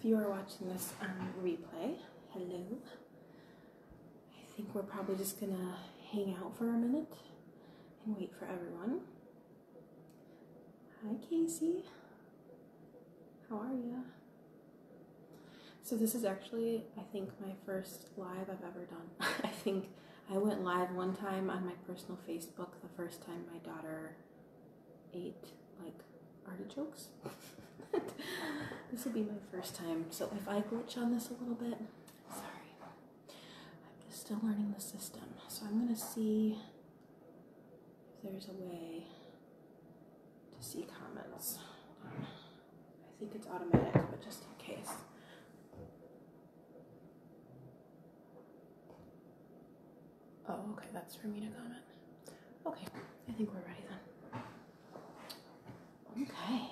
if you are watching this on replay, hello. I think we're probably just gonna hang out for a minute and wait for everyone. Hi, Casey. How are you? So this is actually, I think, my first live I've ever done. I think I went live one time on my personal Facebook the first time my daughter ate, like, artichokes. This will be my first time, so if I glitch on this a little bit, sorry. I'm just still learning the system, so I'm going to see if there's a way to see comments. I think it's automatic, but just in case. Oh, okay, that's for me to comment. Okay, I think we're ready then. Okay.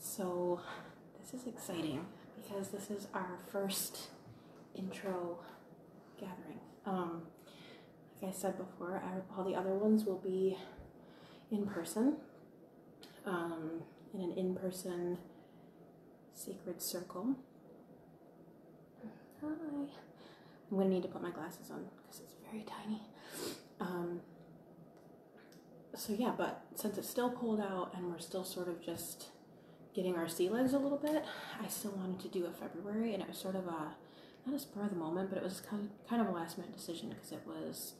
So this is exciting because this is our first intro gathering. Like I said before, all the other ones will be in person, in an in-person sacred circle. Hi. I'm going to need to put my glasses on because it's very tiny. So yeah, but since it's still cold out and we're still sort of just getting our sea legs a little bit, I still wanted to do a February, and it was sort of a, not a spur of the moment, but it was kind of a last minute decision because it was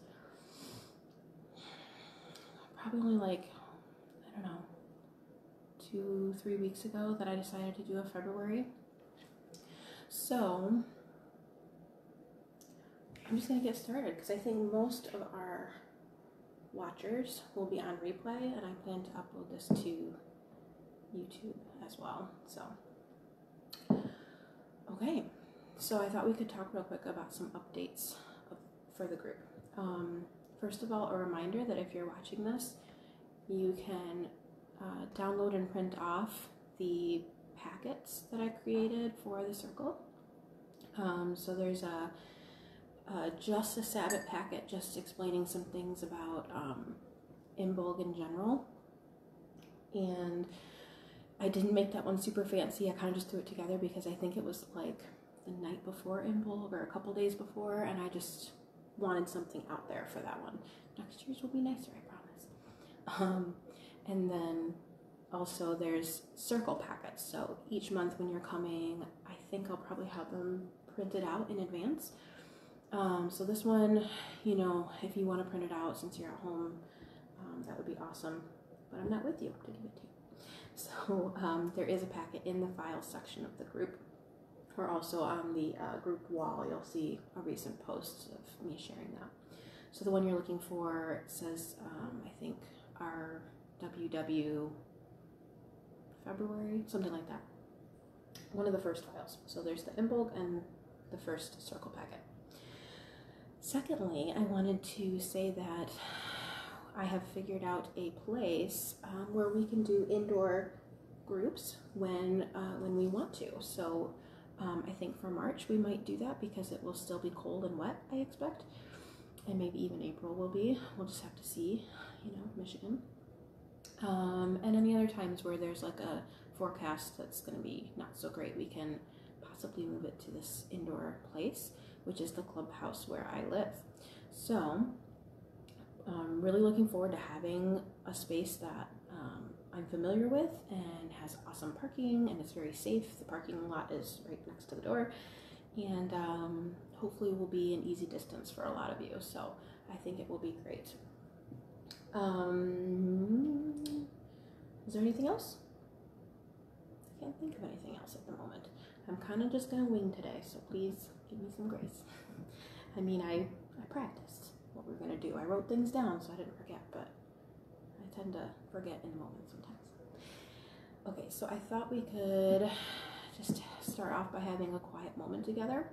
probably only like, I don't know, 2-3 weeks ago that I decided to do a February. So I'm just going to get started because I think most of our watchers will be on replay, and I plan to upload this to YouTube as well. So, okay. So I thought we could talk real quick about some updates for the group. First of all, a reminder that if you're watching this, you can download and print off the packets that I created for the circle. So there's a just a Sabbath packet, just explaining some things about Imbolg in general. And I didn't make that one super fancy. I kind of just threw it together because I think it was like the night before Imbolg or a couple days before, and I just wanted something out there for that one. Next year's will be nicer, I promise. And then also there's circle packets. So each month when you're coming, I think I'll probably have them printed out in advance. So this one, you know, if you want to print it out since you're at home, that would be awesome. But I'm not with you to give it to you. So there is a packet in the files section of the group, or also on the group wall. You'll see a recent post of me sharing that. So the one you're looking for says, I think, our WW February, something like that. One of the first files. So there's the Imbolg and the first circle packet. Secondly, I wanted to say that I have figured out a place where we can do indoor groups when we want to. So I think for March we might do that because it will still be cold and wet, I expect. And maybe even April will be. We'll just have to see, you know, Michigan. And any other times where there's like a forecast that's going to be not so great, we can possibly move it to this indoor place, which is the clubhouse where I live. So I'm really looking forward to having a space that I'm familiar with and has awesome parking and is very safe. The parking lot is right next to the door, and hopefully will be an easy distance for a lot of you. So I think it will be great. Is there anything else? I can't think of anything else at the moment. I'm kind of just going to wing today, so please give me some grace. I mean, I practiced what we're going to do. I wrote things down so I didn't forget, but I tend to forget in the moment sometimes. Okay, so I thought we could just start off by having a quiet moment together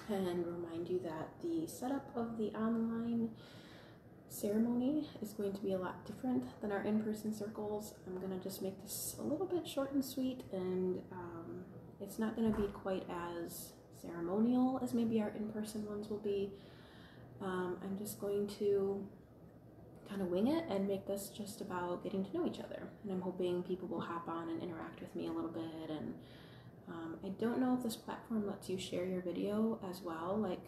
and remind you that the setup of the online ceremony is going to be a lot different than our in-person circles. I'm going to just make this a little bit short and sweet, and it's not going to be quite as ceremonial as maybe our in-person ones will be. I'm just going to kind of wing it and make this just about getting to know each other. And I'm hoping people will hop on and interact with me a little bit and I don't know if this platform lets you share your video as well, like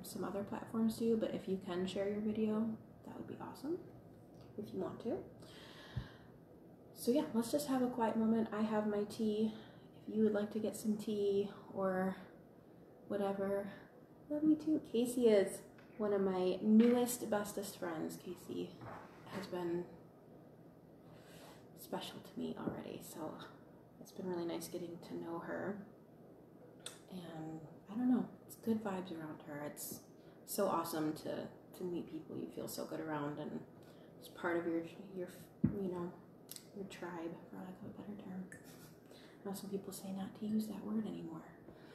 some other platforms do, but if you can share your video, that would be awesome if you want to. So yeah, let's just have a quiet moment. I have my tea. If you would like to get some tea or whatever, love you too. Casey is one of my newest, bestest friends. Casey has been special to me already, so it's been really nice getting to know her. And I don't know, it's good vibes around her. It's so awesome to meet people you feel so good around, and it's part of your tribe, for lack of a better term. I know some people say not to use that word anymore.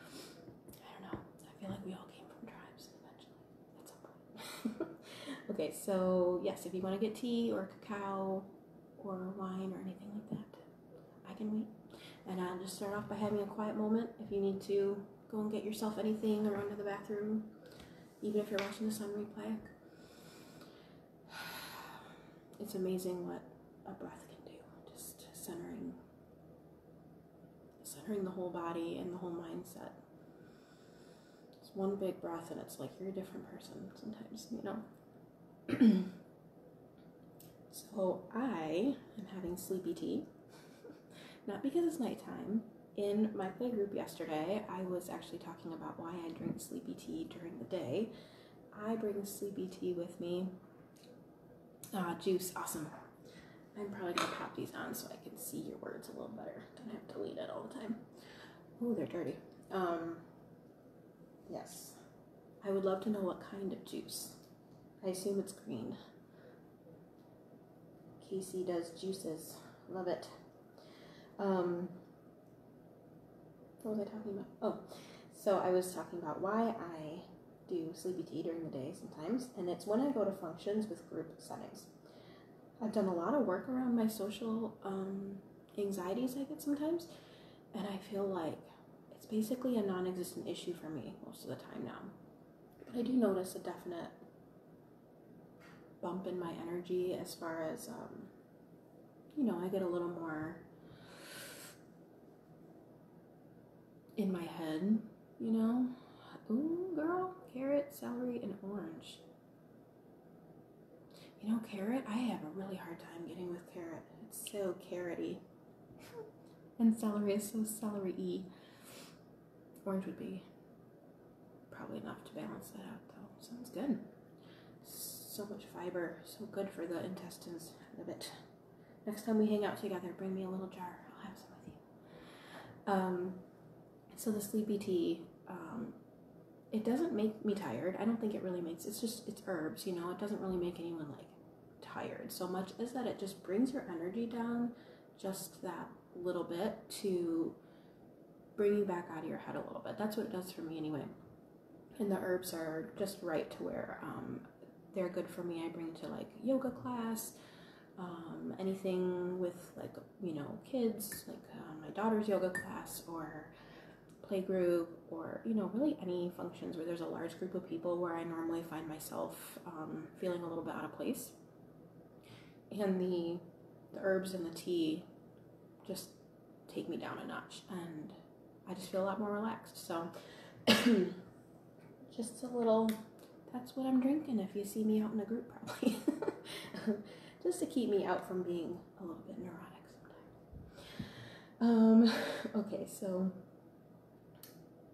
I don't know. I feel like we all came from tribes eventually at some point. Okay, so yes, if you want to get tea or cacao or wine or anything like that, I can wait. And I'll just start off by having a quiet moment. If you need to go and get yourself anything or run to the bathroom, even if you're watching this on replay, it's amazing what a breath can do. Just centering the whole body and the whole mindset. It's one big breath and it's like you're a different person sometimes, you know. So I am having sleepy tea, not because it's nighttime. In my play group yesterday, I was actually talking about why I drink sleepy tea during the day. I bring sleepy tea with me. Juice, awesome. I'm probably going to pop these on so I can see your words a little better. Don't have to lean it all the time. Oh, they're dirty. Yes. I would love to know what kind of juice. I assume it's green. Casey does juices. Love it. What was I talking about? Oh, so I was talking about why I do sleepy tea during the day sometimes, and it's when I go to functions with group settings. I've done a lot of work around my social anxieties I get sometimes, and I feel like it's basically a non-existent issue for me most of the time now. But I do notice a definite bump in my energy as far as, I get a little more in my head, Ooh, girl, carrot, celery, and orange. Carrot, I have a really hard time getting with carrot. It's so carroty. And celery is so celery-y. Orange would be probably enough to balance that out, though. Sounds good. So much fiber, so good for the intestines. Love it. Next time we hang out together, bring me a little jar. I'll have some with you. So the sleepy tea, it doesn't make me tired. I don't think it really makes, it's herbs, it doesn't really make anyone tired so much as that it just brings your energy down just that little bit to bring you back out of your head a little bit. That's what it does for me anyway. And the herbs are just right to where they're good for me. I bring to yoga class, anything with kids, my daughter's yoga class or play group, or really any functions where there's a large group of people where I normally find myself feeling a little bit out of place. And the herbs and the tea just take me down a notch, and I just feel a lot more relaxed. So just a little, that's what I'm drinking if you see me out in a group, probably. Just to keep me out from being a little bit neurotic sometimes. Okay, so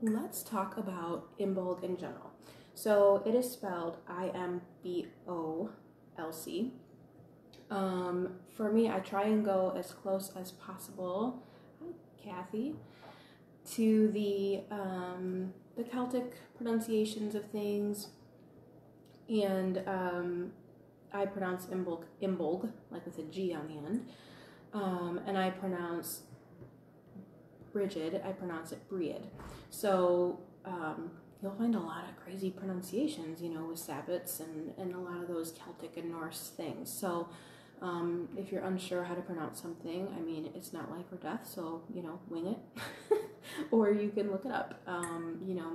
let's talk about Imbolc in general. So it is spelled IMBOLC. For me, I try and go as close as possible, hi Kathy, to the Celtic pronunciations of things, and I pronounce Imbolc, like with a G on the end, and I pronounce Brigid, I pronounce it Breed. So you'll find a lot of crazy pronunciations, with Sabbats and a lot of those Celtic and Norse things. So if you're unsure how to pronounce something, it's not life or death, so, wing it. Or you can look it up.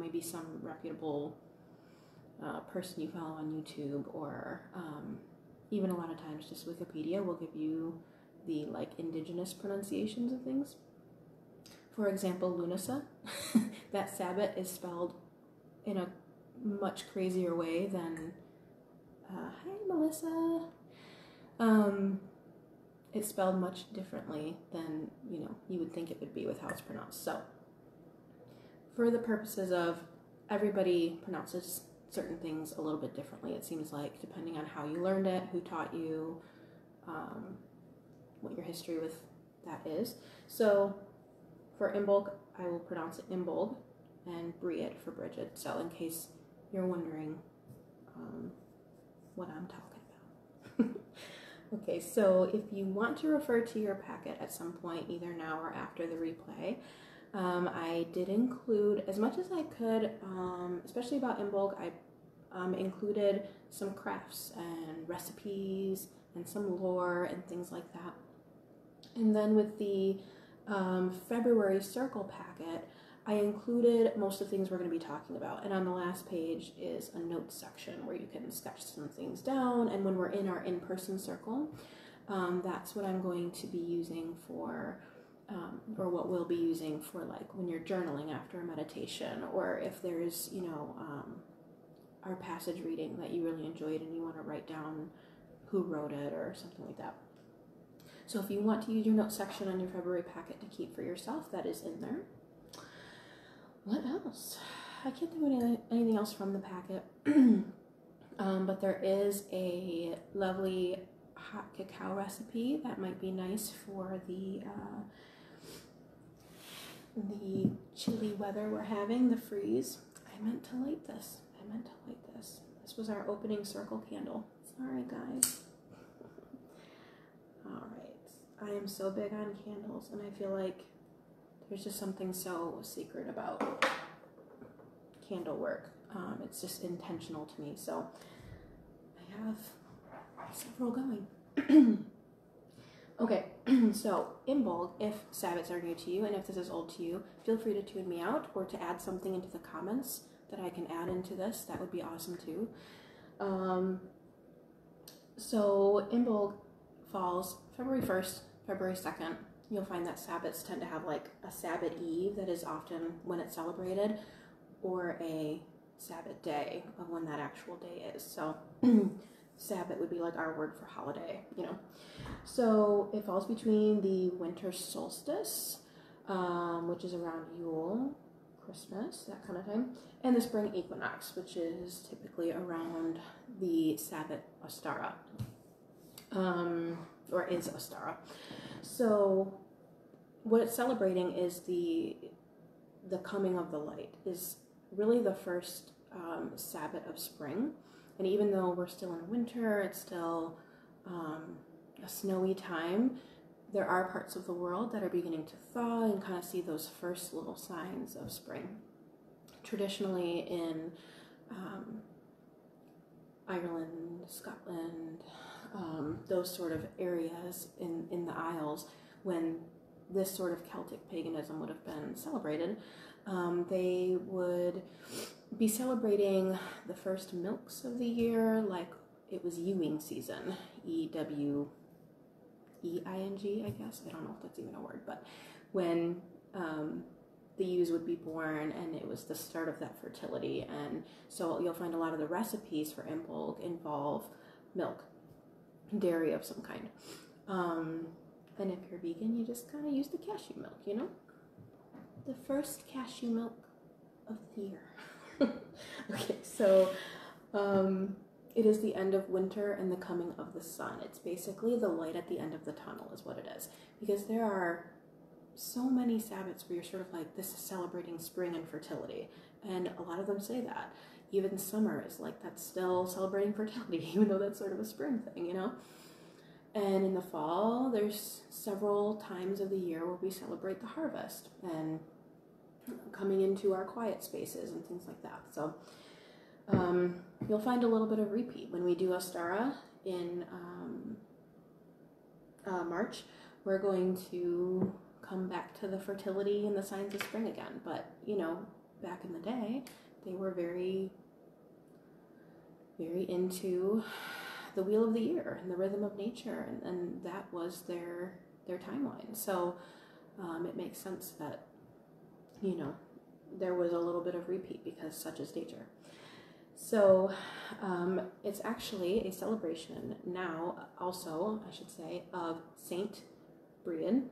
Maybe some reputable person you follow on YouTube, or even a lot of times just Wikipedia will give you the indigenous pronunciations of things. For example, Lunasa, that Sabbath is spelled in a much crazier way than, hi Melissa. It's spelled much differently than, you would think it would be with how it's pronounced. So, for the purposes of everybody pronounces certain things a little bit differently, it seems like, depending on how you learned it, who taught you, what your history with that is. So, for Imbolc, I will pronounce it Imbolg, and Bríod for Bridget. So, in case you're wondering what I'm talking about. Okay, so if you want to refer to your packet at some point, either now or after the replay, I did include, as much as I could, especially about Imbolg, I included some crafts and recipes and some lore and things like that. And then with the February Circle packet, I included most of the things we're going to be talking about. And on the last page is a notes section where you can sketch some things down. And when we're in our in-person circle, that's what I'm going to be using for, or what we'll be using for, like, when you're journaling after a meditation, or if there's, our passage reading that you really enjoyed and you want to write down who wrote it or something like that. So if you want to use your notes section on your February packet to keep for yourself, that is in there. What else? I can't think of anything else from the packet. But there is a lovely hot cacao recipe that might be nice for the chilly weather we're having, the freeze. I meant to light this. This was our opening circle candle. Sorry, guys. All right. I am so big on candles, and I feel like there's just something so secret about candle work. It's just intentional to me. So I have several going. Okay, so Imbolg, if Sabbaths are new to you and if this is old to you, feel free to tune me out or to add something into the comments that I can add into this. That would be awesome too. So Imbolg falls February 1st, February 2nd. You'll find that Sabbaths tend to have like a Sabbath Eve that is often when it's celebrated, or a Sabbath day of when that actual day is. So Sabbath would be like our word for holiday, So it falls between the winter solstice, which is around Yule, Christmas, that kind of time, and the spring equinox, which is typically around the Sabbath Ostara, or is Ostara. So what it's celebrating is the coming of the light, is really the first Sabbath of spring. And even though we're still in winter, it's still a snowy time, there are parts of the world that are beginning to thaw and kind of see those first little signs of spring. Traditionally in Ireland, Scotland, those sort of areas in the Isles, when this sort of Celtic paganism would have been celebrated, they would be celebrating the first milks of the year like it was ewing season, EWEING, I guess. I don't know if that's even a word, but when the ewes would be born, and it was the start of that fertility. And so you'll find a lot of the recipes for Imbolg involve milk, dairy of some kind. And if you're vegan, you just kind of use the cashew milk, The first cashew milk of the year. Okay, so it is the end of winter and the coming of the sun. It's basically the light at the end of the tunnel is what it is. Because there are so many Sabbaths where you're sort of like, this is celebrating spring and fertility. And a lot of them say that. Even summer is like, that's still celebrating fertility, even though that's sort of a spring thing, And in the fall, there's several times of the year where we celebrate the harvest and coming into our quiet spaces and things like that. So you'll find a little bit of repeat. When we do Ostara in March, we're going to come back to the fertility and the signs of spring again. But, back in the day, they were very, very into the wheel of the year and the rhythm of nature, and that was their timeline. So it makes sense that you know, there was a little bit of repeat because such is nature. So it's actually a celebration now, also, I should say, of Saint Brian.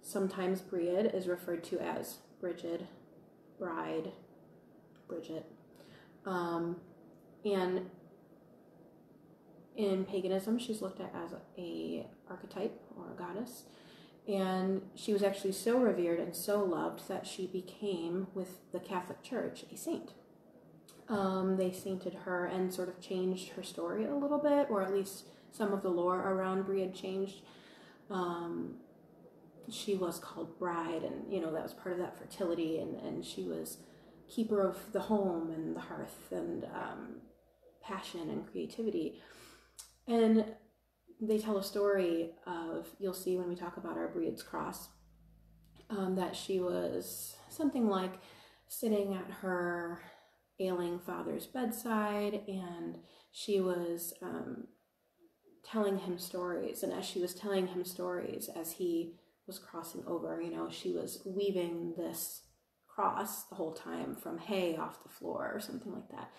Sometimes Bríd is referred to as Brigid, Bride, Bridget. And in paganism, she's looked at as a archetype or a goddess. And she was actually so revered and so loved that she became, with the Catholic Church, a saint. They sainted her and sort of changed her story a little bit, or at least some of the lore around Bríd changed. She was called bride, and that was part of that fertility, and she was keeper of the home and the hearth and passion and creativity. And they tell a story of, you'll see when we talk about our Bríd's cross, that she was something like sitting at her ailing father's bedside, and she was telling him stories. And as she was telling him stories, as he was crossing over, she was weaving this cross the whole time from hay off the floor or something like that.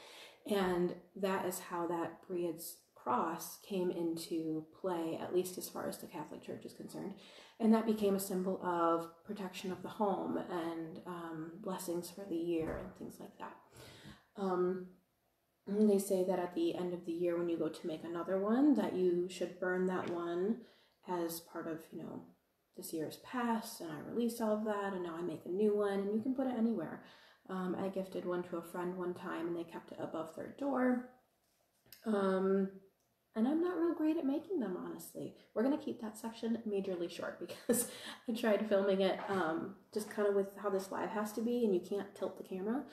And that is how that Bríd's cross came into play, at least as far as the Catholic Church is concerned. And that became a symbol of protection of the home and blessings for the year and things like that. They say that at the end of the year, when you go to make another one, that you should burn that one as part of, this year's past, and I release all of that, and now I make a new one, and you can put it anywhere. I gifted one to a friend one time, and they kept it above their door. And I'm not real great at making them, honestly. We're going to keep that section majorly short because I tried filming it just kind of with how this live has to be, and you can't tilt the camera.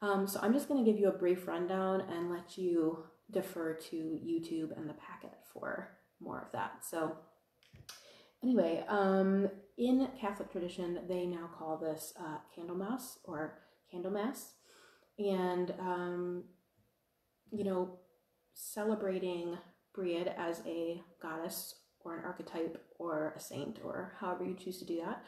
So I'm just going to give you a brief rundown and let you defer to YouTube and the packet for more of that. So anyway, in Catholic tradition, they now call this Candlemas or Candlemas. And, celebrating Bríd as a goddess or an archetype or a saint, or however you choose to do that,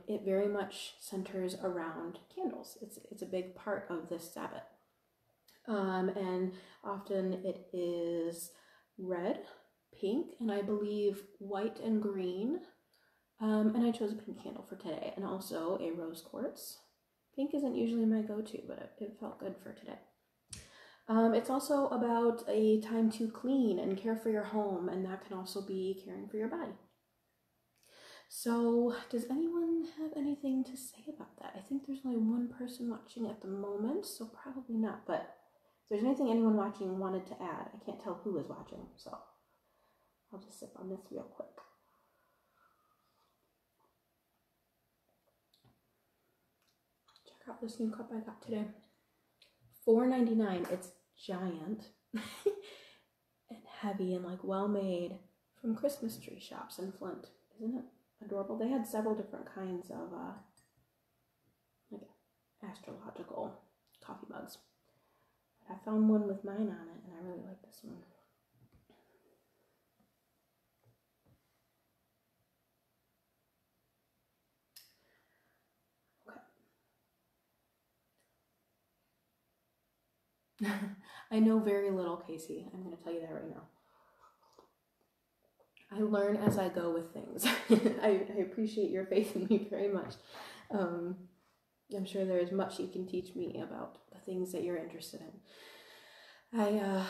it very much centers around candles. It's a big part of this Sabbath. And often it is red, pink, and I believe white and green. And I chose a pink candle for today, and also a rose quartz. Pink isn't usually my go-to, but it felt good for today. It's also about a time to clean and care for your home, and that can also be caring for your body. So, does anyone have anything to say about that? I think there's only one person watching at the moment, so probably not. But if there's anything anyone watching wanted to add, I can't tell who is watching, so I'll just sip on this real quick. Check out this new cup I got today. $4.99. It's giant and heavy and well made, from Christmas tree shops in Flint. Isn't it adorable? They had several different kinds of astrological coffee mugs. I found one with mine on it, and I really like this one. Okay. I know very little, Casey. I'm going to tell you that right now. I learn as I go with things. I appreciate your faith in me very much. I'm sure there is much you can teach me about the things that you're interested in. I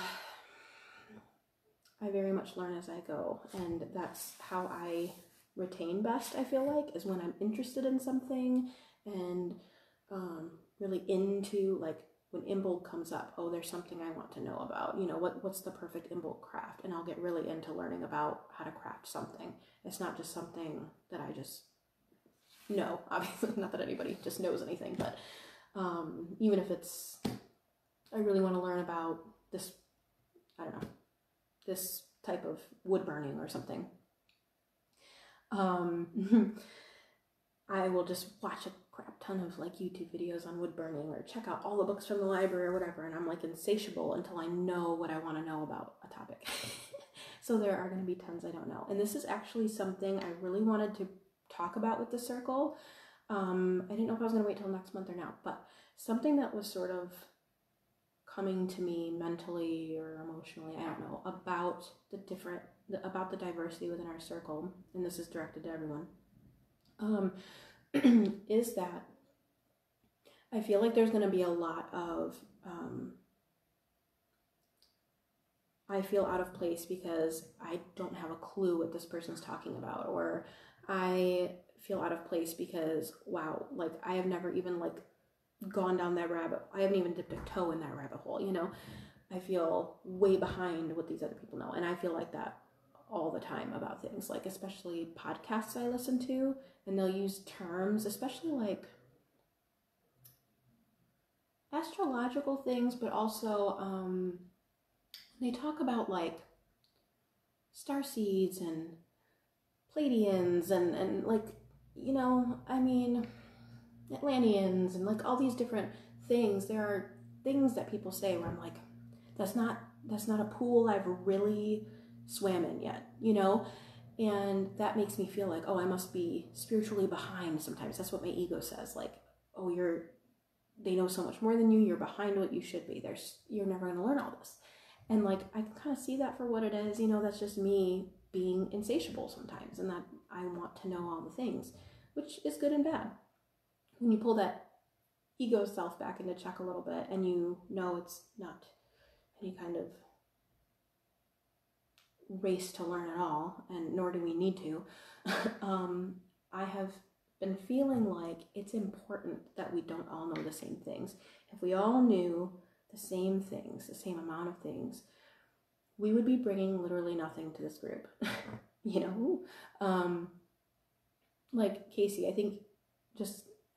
very much learn as I go, and that's how I retain best, I feel like, is when I'm interested in something and really into, when Imbolc comes up, there's something I want to know about. What's the perfect Imbolc craft? And I'll get really into learning about how to craft something. It's not just something that I just know. Obviously, not that anybody just knows anything, but even if it's, I really want to learn about this, I don't know, this type of wood burning or something. I will just watch a crap ton of YouTube videos on wood burning, or check out all the books from the library or whatever, and I'm insatiable until I know what I want to know about a topic. So there are going to be tons I don't know. And this is actually something I really wanted to talk about with the circle. I didn't know if I was going to wait till next month or not, but something that was sort of coming to me mentally or emotionally, I don't know, about the diversity within our circle, and this is directed to everyone, is that I feel like there's going to be a lot of, I feel out of place because I don't have a clue what this person's talking about, or I feel out of place because, wow, like I have never even like gone down that I haven't even dipped a toe in that rabbit hole, you know. I feel way behind what these other people know, and I feel like that all the time about things, like especially podcasts I listen to, and they'll use terms, especially like astrological things, but also they talk about like star seeds and Pleiadians and like, you know, I mean, Atlanteans and like all these different things. There are things that people say where I'm like, that's not a pool I've really swam in yet, you know? And that makes me feel like, oh, I must be spiritually behind sometimes. That's what my ego says. Like, oh, they know so much more than you. You're behind what you should be. You're never going to learn all this. And like, I can kind of see that for what it is. You know, that's just me being insatiable sometimes, and that I want to know all the things, which is good and bad. When you pull that ego self back into check a little bit, and you know it's not any kind of race to learn at all, and nor do we need to, I have been feeling like it's important that we don't all know the same things. If we all knew the same things, the same amount of things, we would be bringing literally nothing to this group. You know, like Casey, I think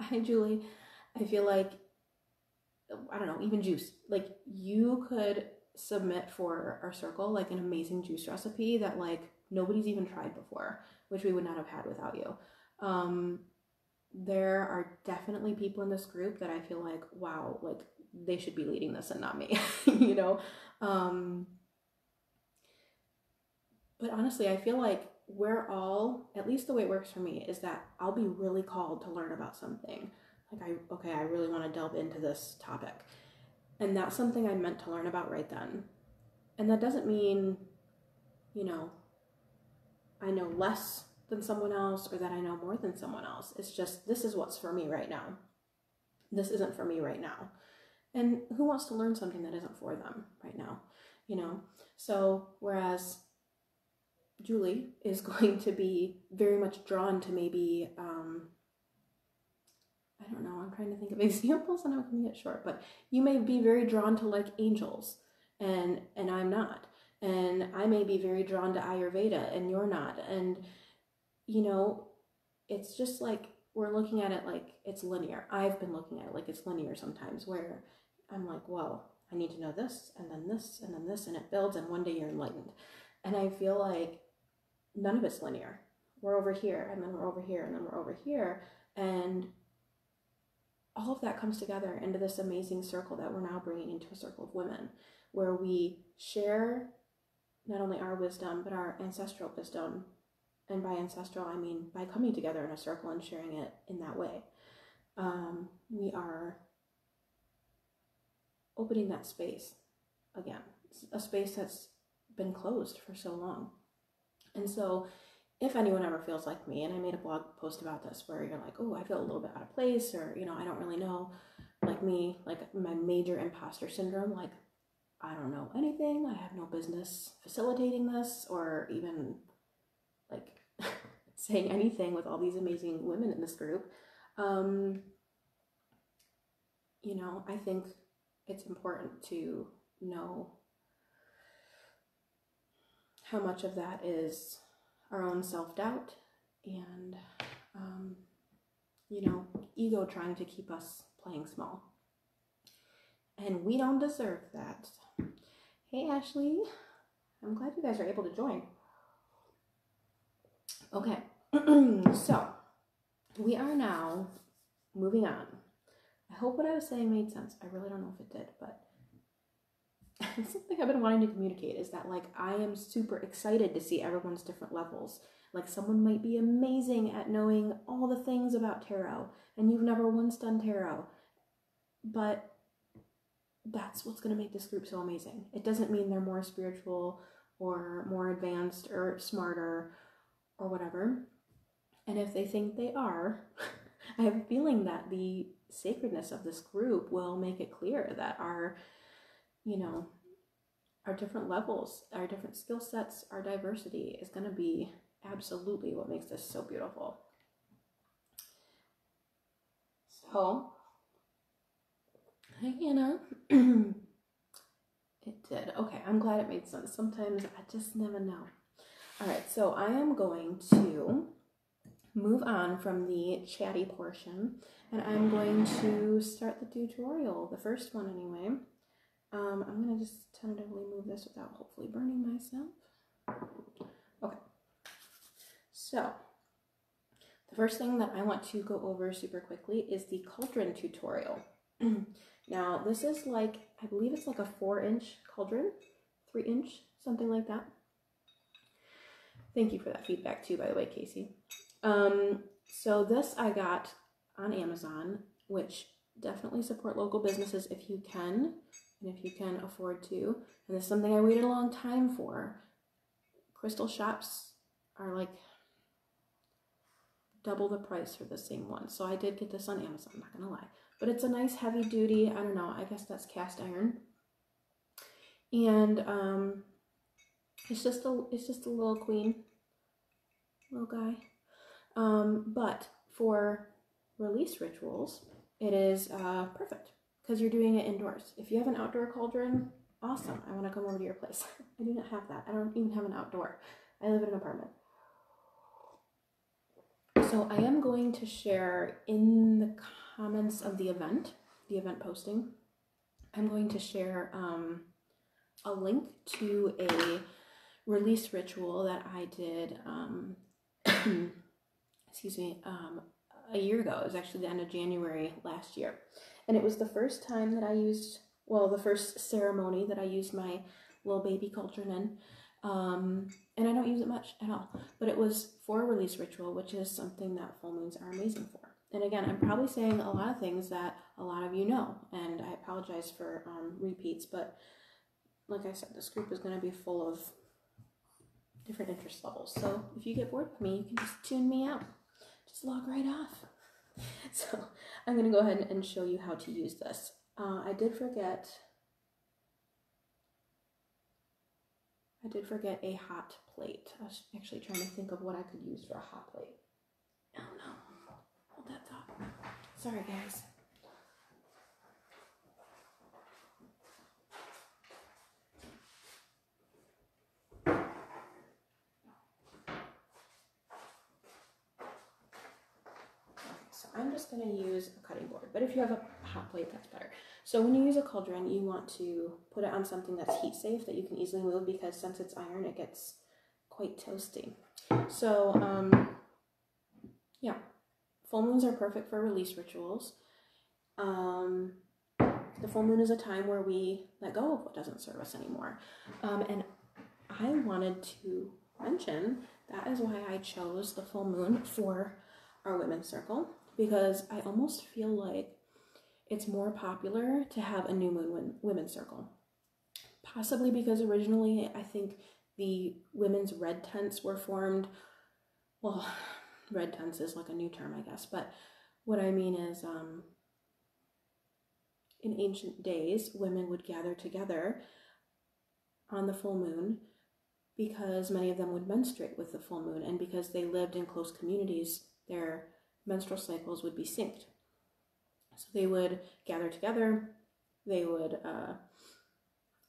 hi Julie, I feel like, I don't know, even juice, like you could submit for our circle like an amazing juice recipe that like nobody's even tried before, which we would not have had without you. There are definitely people in this group that I feel like, wow, like they should be leading this and not me. You know. But honestly, I feel like we're all, at least the way it works for me, is that I'll be really called to learn about something. Like I really want to delve into this topic. And that's something I meant to learn about right then. And that doesn't mean, you know, I know less than someone else or that I know more than someone else. It's just, this is what's for me right now. This isn't for me right now. And who wants to learn something that isn't for them right now, you know? So whereas Julie is going to be very much drawn to maybe, I don't know, I'm trying to think of examples and I'm going to get short, but you may be very drawn to like angels and I'm not. And I may be very drawn to Ayurveda and you're not. And, you know, it's just like we're looking at it like it's linear. I've been looking at it like it's linear sometimes, where I'm like, well, I need to know this and then this and then this, and it builds, and one day you're enlightened. And I feel like none of it's linear. We're over here, and then we're over here, and then we're over here. And all of that comes together into this amazing circle that we're now bringing into a circle of women, where we share not only our wisdom, but our ancestral wisdom. And by ancestral, I mean by coming together in a circle and sharing it in that way. We are opening that space again, a space that's been closed for so long. And so if anyone ever feels like me, and I made a blog post about this, where you're like, oh, I feel a little bit out of place, or, you know, I don't really know, like me, like my major imposter syndrome, like I don't know anything, I have no business facilitating this, or even like saying anything with all these amazing women in this group. You know, I think it's important to know how much of that is our own self-doubt and, you know, ego trying to keep us playing small. And we don't deserve that. Hey, Ashley. I'm glad you guys are able to join. Okay, so we are now moving on. I hope what I was saying made sense. I really don't know if it did, but something I've been wanting to communicate is that, like, I am super excited to see everyone's different levels. Like, someone might be amazing at knowing all the things about tarot, and you've never once done tarot. But that's what's going to make this group so amazing. It doesn't mean they're more spiritual or more advanced or smarter or whatever. And if they think they are, I have a feeling that the sacredness of this group will make it clear that our, you know, our different levels, our different skill sets, our diversity is going to be absolutely what makes this so beautiful. So, hi Hannah. It did. Okay, I'm glad it made sense. Sometimes I just never know. All right, so I am going to move on from the chatty portion, and I'm going to start the tutorial, the first one anyway. I'm going to just tentatively move this without hopefully burning myself. Okay, so the first thing that I want to go over super quickly is the cauldron tutorial. Now, this is like, I believe it's like a 4-inch cauldron, 3-inch, something like that. Thank you for that feedback too, by the way, Casey. So this I got on Amazon, which definitely support local businesses if you can, and if you can afford to. And it's something I waited a long time for. Crystal shops are like double the price for the same one. So I did get this on Amazon, I'm not gonna lie. But it's a nice heavy duty, I don't know, I guess that's cast iron. And it's just a little queen, little guy. But for release rituals, it is perfect because you're doing it indoors. If you have an outdoor cauldron, awesome. I want to come over to your place. I do not have that. I don't even have an outdoor. I live in an apartment. So I am going to share in the comments of the event posting, I'm going to share a link to a release ritual that I did, excuse me, a year ago. It was actually the end of January last year. And it was the first time that I used, well, the first ceremony that I used my little baby cauldron in. And I don't use it much at all, but it was for a release ritual, which is something that full moons are amazing for. And again, I'm probably saying a lot of things that a lot of you know, and I apologize for repeats, but like I said, this group is going to be full of different interest levels. So if you get bored with me, you can just tune me out. Just log right off. So I'm going to go ahead and show you how to use this. I did forget a hot plate. I was actually trying to think of what I could use for a hot plate. Oh no, hold that thought. Sorry guys. So I'm just going to use a cutting board, but if you have a hot plate, that's better. So when you use a cauldron, you want to put it on something that's heat safe, that you can easily move, because since it's iron, it gets quite toasty. So, yeah, full moons are perfect for release rituals. The full moon is a time where we let go of what doesn't serve us anymore. And I wanted to mention that is why I chose the full moon for our women's circle, because I almost feel like it's more popular to have a new moon women's circle. Possibly because originally I think the women's red tents were formed. Well, red tents is like a new term, I guess, but what I mean is in ancient days, women would gather together on the full moon because many of them would menstruate with the full moon, and because they lived in close communities, their menstrual cycles would be synced. So they would gather together, they would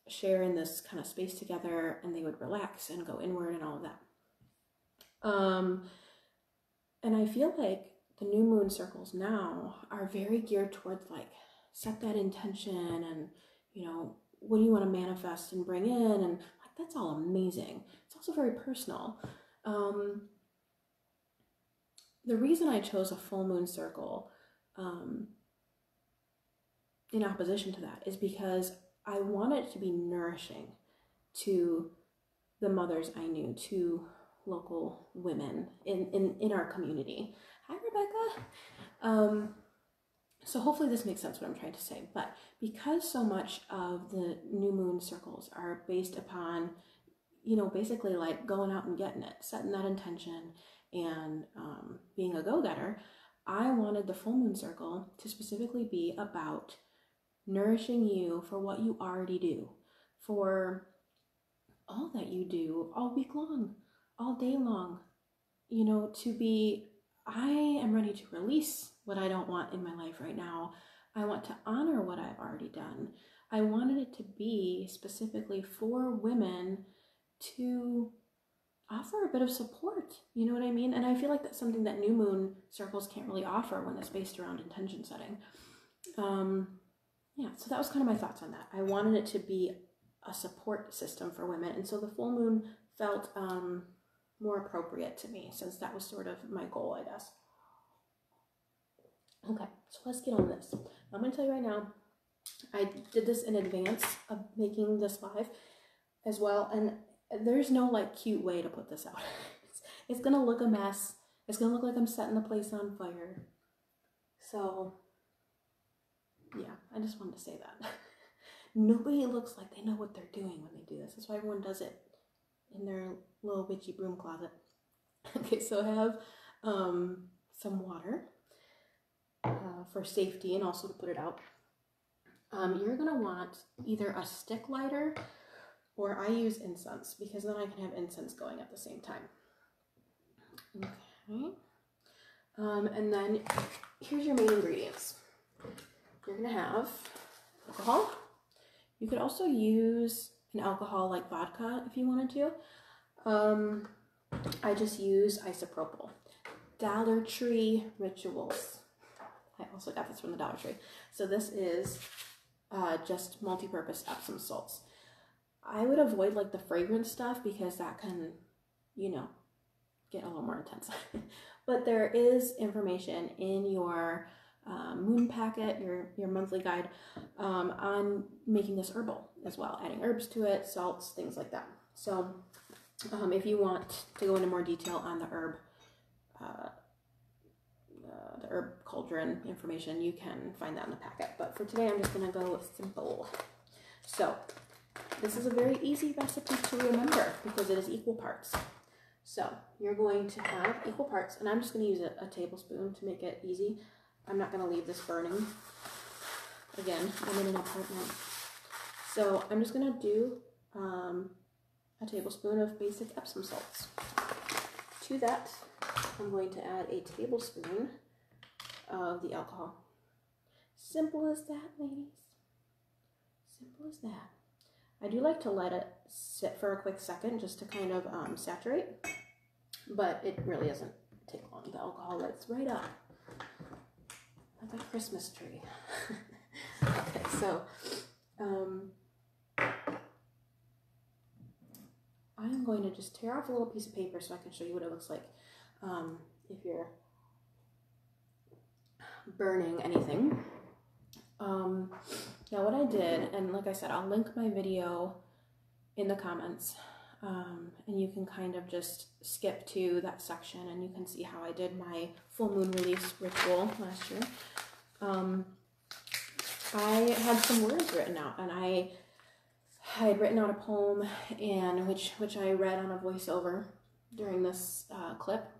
share in this kind of space together, and they would relax and go inward and all of that. And I feel like the new moon circles now are very geared towards like set that intention and, you know, what do you want to manifest and bring in, and like that's all amazing. It's also very personal. The reason I chose a full moon circle in opposition to that is because I wanted it to be nourishing to the mothers I knew, to local women in our community. Hi, Rebecca. So hopefully this makes sense what I'm trying to say. But because so much of the new moon circles are based upon, basically like going out and getting it, setting that intention, and being a go-getter, I wanted the full moon circle to specifically be about nourishing you for what you already do, for all that you do all week long, all day long, to be, I am ready to release what I don't want in my life right now. I want to honor what I've already done. I wanted it to be specifically for women to offer a bit of support, you know what I mean? And I feel like that's something that new moon circles can't really offer when it's based around intention setting. Yeah, so that was kind of my thoughts on that. I wanted it to be a support system for women, and so the full moon felt more appropriate to me, since that was sort of my goal, I guess. Okay, so let's get on this. I'm going to tell you right now, I did this in advance of making this live as well, and there's no like cute way to put this out. It's going to look a mess. It's going to look like I'm setting the place on fire. So, yeah, I just wanted to say that. Nobody looks like they know what they're doing when they do this. That's why everyone does it in their little witchy broom closet. Okay, so I have some water for safety and also to put it out. You're going to want either a stick lighter, or I use incense because then I can have incense going at the same time. Okay. And then here's your main ingredients. You're going to have alcohol. You could also use an alcohol like vodka if you wanted to. I just use isopropyl. Dollar Tree Rituals. I also got this from the Dollar Tree. So this is just multi-purpose Epsom salts. I would avoid like the fragrance stuff because that can, get a little more intense. But there is information in your moon packet, your monthly guide, on making this herbal as well, adding herbs to it, salts, things like that. So if you want to go into more detail on the herb cauldron information, you can find that in the packet. But for today, I'm just going to go with simple. So this is a very easy recipe to remember because it is equal parts. So you're going to have equal parts, and I'm just going to use a tablespoon to make it easy. I'm not going to leave this burning. Again, I'm in an apartment. So I'm just going to do a tablespoon of basic Epsom salts. To that, I'm going to add a tablespoon of the alcohol. Simple as that, ladies. Simple as that. I do like to let it sit for a quick second just to kind of saturate, but it really doesn't take long. The alcohol lights right up like a Christmas tree. Okay, so I'm going to just tear off a little piece of paper so I can show you what it looks like if you're burning anything. Now what I did, and like I said, I'll link my video in the comments, and you can kind of just skip to that section and you can see how I did my full moon release ritual last year. I had some words written out, and I had written out a poem, and which I read on a voiceover during this clip.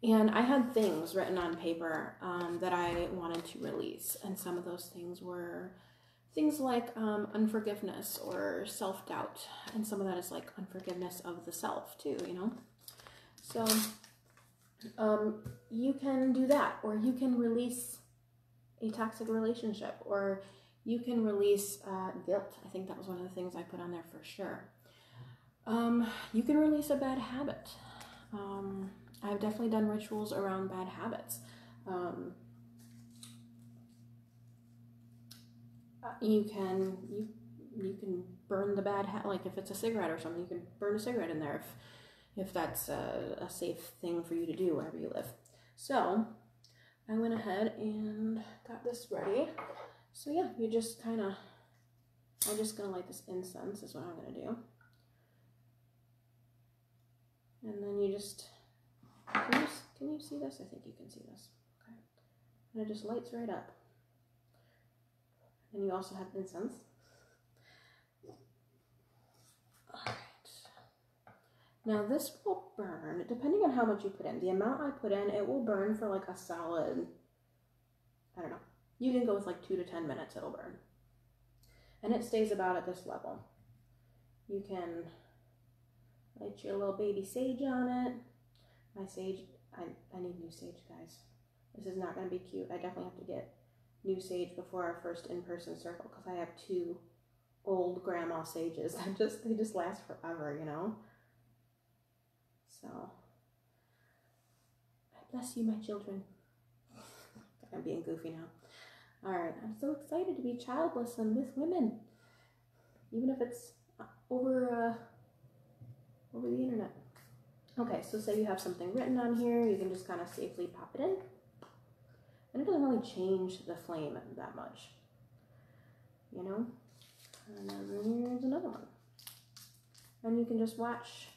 And I had things written on paper that I wanted to release. And some of those things were things like unforgiveness or self-doubt. And some of that is like unforgiveness of the self too, So you can do that, or you can release a toxic relationship, or you can release guilt. I think that was one of the things I put on there for sure. You can release a bad habit. I've definitely done rituals around bad habits. You can burn the bad habit, like if it's a cigarette or something, you can burn a cigarette in there if that's a safe thing for you to do wherever you live. So I went ahead and got this ready. So yeah, you just kind of I'm just gonna light this incense is what I'm gonna do. And then you just, can you see this? I think you can see this. Okay. And it just lights right up. And you also have incense. Alright. Now this will burn, depending on how much you put in. The amount I put in, it will burn for like a solid, I don't know. You can go with like 2 to 10 minutes, it'll burn. And it stays about at this level. You can light your little baby sage on it. My sage, I need new sage, guys. This is not going to be cute. I definitely have to get new sage before our first in-person circle because I have 2 old grandma sages that they just last forever, you know? So, bless you, my children. I'm being goofy now. Alright, I'm so excited to be childless and with women. Even if it's over the internet. Okay, so say you have something written on here, you can just kind of safely pop it in. And it doesn't really change the flame that much, you know? And then here's another one. And you can just watch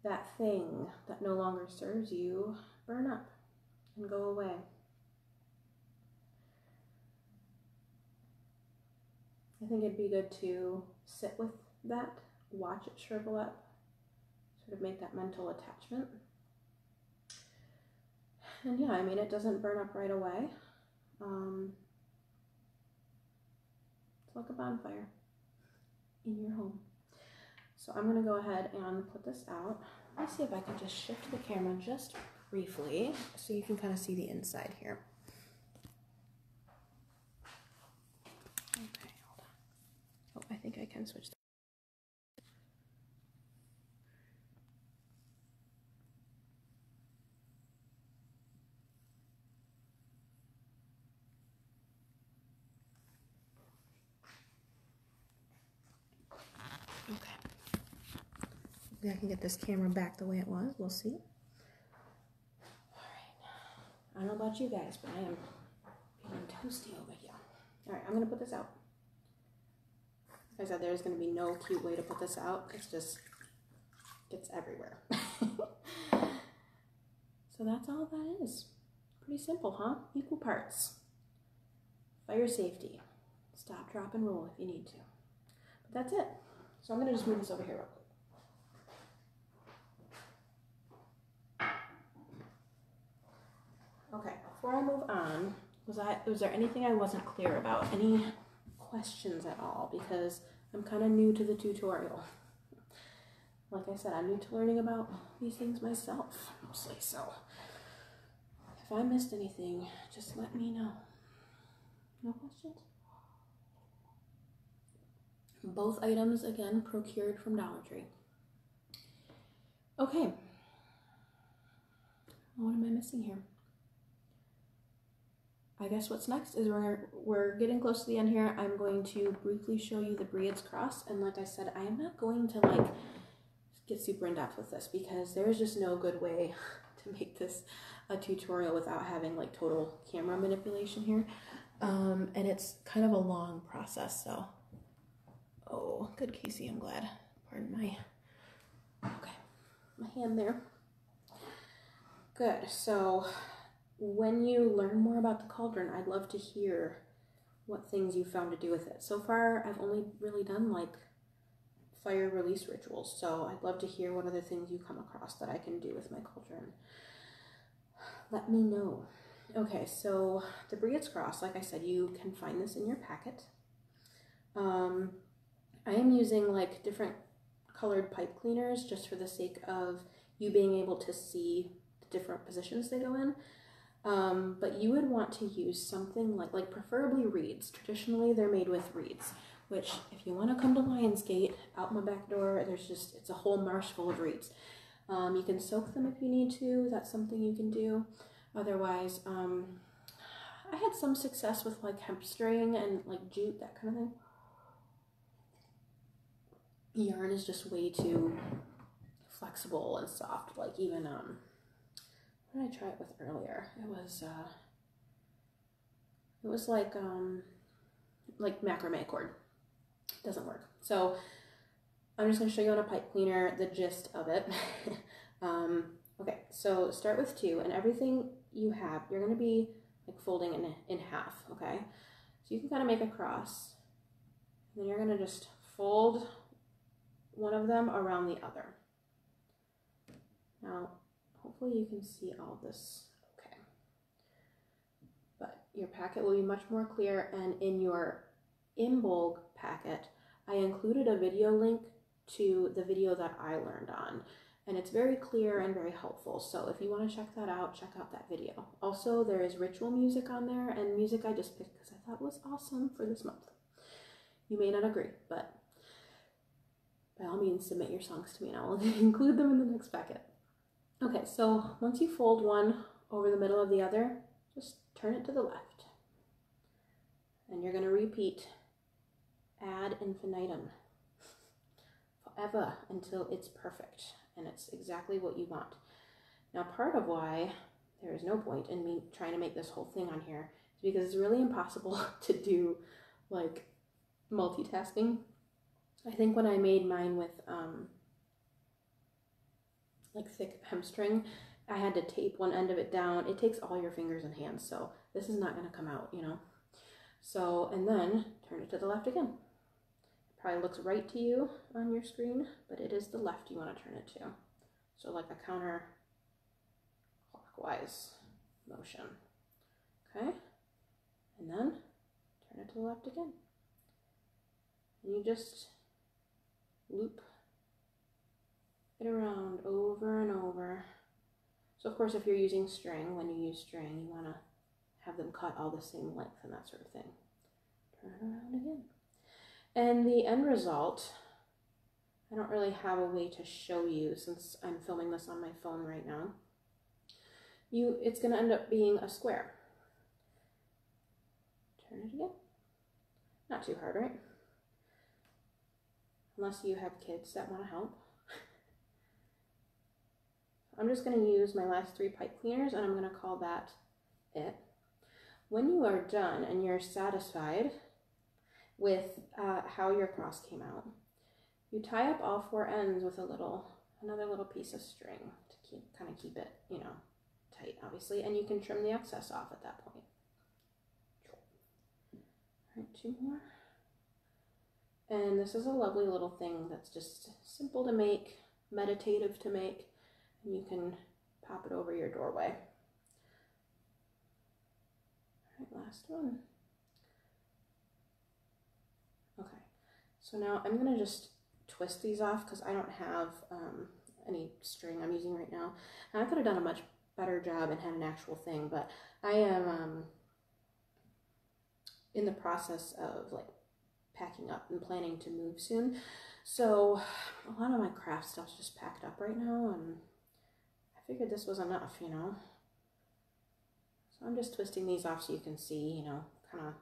that thing that no longer serves you burn up and go away. I think it'd be good to sit with that, watch it shrivel up, sort of make that mental attachment. And yeah, I mean, it doesn't burn up right away. It's like a bonfire in your home. So I'm gonna go ahead and put this out. Let's see if I can just shift the camera just briefly so you can kind of see the inside here. Okay, hold on. Oh, I think I can switch. Okay. Maybe I can get this camera back the way it was. We'll see. All right. I don't know about you guys, but I am feeling toasty over here. All right, I'm gonna put this out. Like I said, there's gonna be no cute way to put this out. It's just gets everywhere. So that's all that is. Pretty simple, huh? Equal parts. Fire safety. Stop, drop, and roll if you need to. But that's it. So I'm gonna just move this over here real quick. Okay, before I move on, was there anything I wasn't clear about? Any questions at all? Because I'm kind of new to the tutorial. Like I said, I'm new to learning about these things myself, mostly. So if I missed anything, just let me know. No questions? Both items, again, procured from Dollar Tree. Okay. What am I missing here? I guess what's next is we're getting close to the end here. I'm going to briefly show you the Breed's Cross. And like I said, I am not going to get super in depth with this because there's just no good way to make this a tutorial without having total camera manipulation here. And it's kind of a long process, so. Oh, good, Casey, I'm glad. Pardon my hand there. Good, so when you learn more about the cauldron, I'd love to hear what things you found to do with it. So far, I've only really done fire release rituals, so I'd love to hear what other things you come across that I can do with my cauldron. Let me know. Okay, so the Breed's Cross, like I said, you can find this in your packet. I am using different colored pipe cleaners just for the sake of you being able to see the different positions they go in. But you would want to use something like preferably reeds. Traditionally, they're made with reeds, which if you want to come to Lionsgate, out my back door, it's a whole marsh full of reeds. You can soak them if you need to. That's something you can do. Otherwise, I had some success with hemp string and jute, that kind of thing. Yarn is just way too flexible and soft. Even what did I try it with earlier? It was like macrame cord. Doesn't work. So I'm just going to show you on a pipe cleaner the gist of it. Okay, so start with 2, and everything you have, you're going to be like folding in half, okay? So you can kind of make a cross, and then you're going to just fold one of them around the other. Now, hopefully you can see all this okay. But your packet will be much more clear, and in your InBulk packet, I included a video link to the video that I learned on, and it's very clear and very helpful. So if you want to check that out, check out that video. Also, there is ritual music on there, and music I just picked because I thought was awesome for this month. You may not agree, but by all means, submit your songs to me and I will include them in the next packet. Okay, so once you fold one over the middle of the other, just turn it to the left. And you're going to repeat ad infinitum, forever, until it's perfect and it's exactly what you want. Now, part of why there is no point in me trying to make this whole thing on here is because it's really impossible to do like multitasking. I think when I made mine with like thick hem string, I had to tape one end of it down. It takes all your fingers and hands, so this is not going to come out, you know. So, and then turn it to the left again. It probably looks right to you on your screen, but it is the left you want to turn it to. So like a counter clockwise motion. Okay? And then turn it to the left again. And you just loop it around over and over. So of course, if you're using string, when you use string, you want to have them cut all the same length and that sort of thing. Turn it around again. And the end result, I don't really have a way to show you since I'm filming this on my phone right now. It's going to end up being a square. Turn it again. Not too hard, right? Unless you have kids that want to help. I'm just going to use my last 3 pipe cleaners and I'm going to call that it. When you are done and you're satisfied with how your cross came out, you tie up all 4 ends with another little piece of string to kind of keep it, you know, tight, obviously, and you can trim the excess off at that point. All right, 2 more. And this is a lovely little thing that's just simple to make, meditative to make, and you can pop it over your doorway. All right, last one. Okay, so now I'm gonna just twist these off because I don't have any string I'm using right now. And I could have done a much better job and had an actual thing, but I am in the process of like packing up and planning to move soon. So a lot of my craft stuff's just packed up right now, and I figured this was enough, you know. So I'm just twisting these off so you can see, you know, kind of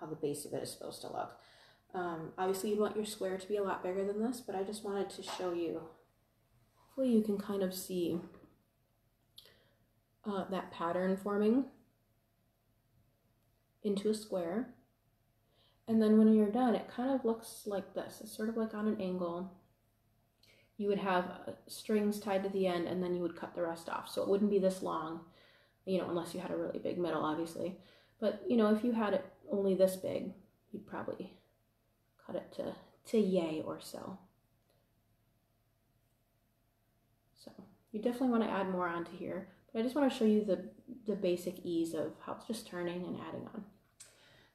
how the base of it is supposed to look. Obviously you want your square to be a lot bigger than this, but I just wanted to show you. Hopefully you can kind of see that pattern forming into a square. And then when you're done, it kind of looks like this. It's sort of like on an angle. You would have strings tied to the end, and then you would cut the rest off. So it wouldn't be this long, you know, unless you had a really big middle, obviously. But, you know, if you had it only this big, you'd probably cut it to yay or so. So you definitely want to add more onto here. But I just want to show you the basic ease of how it's just turning and adding on.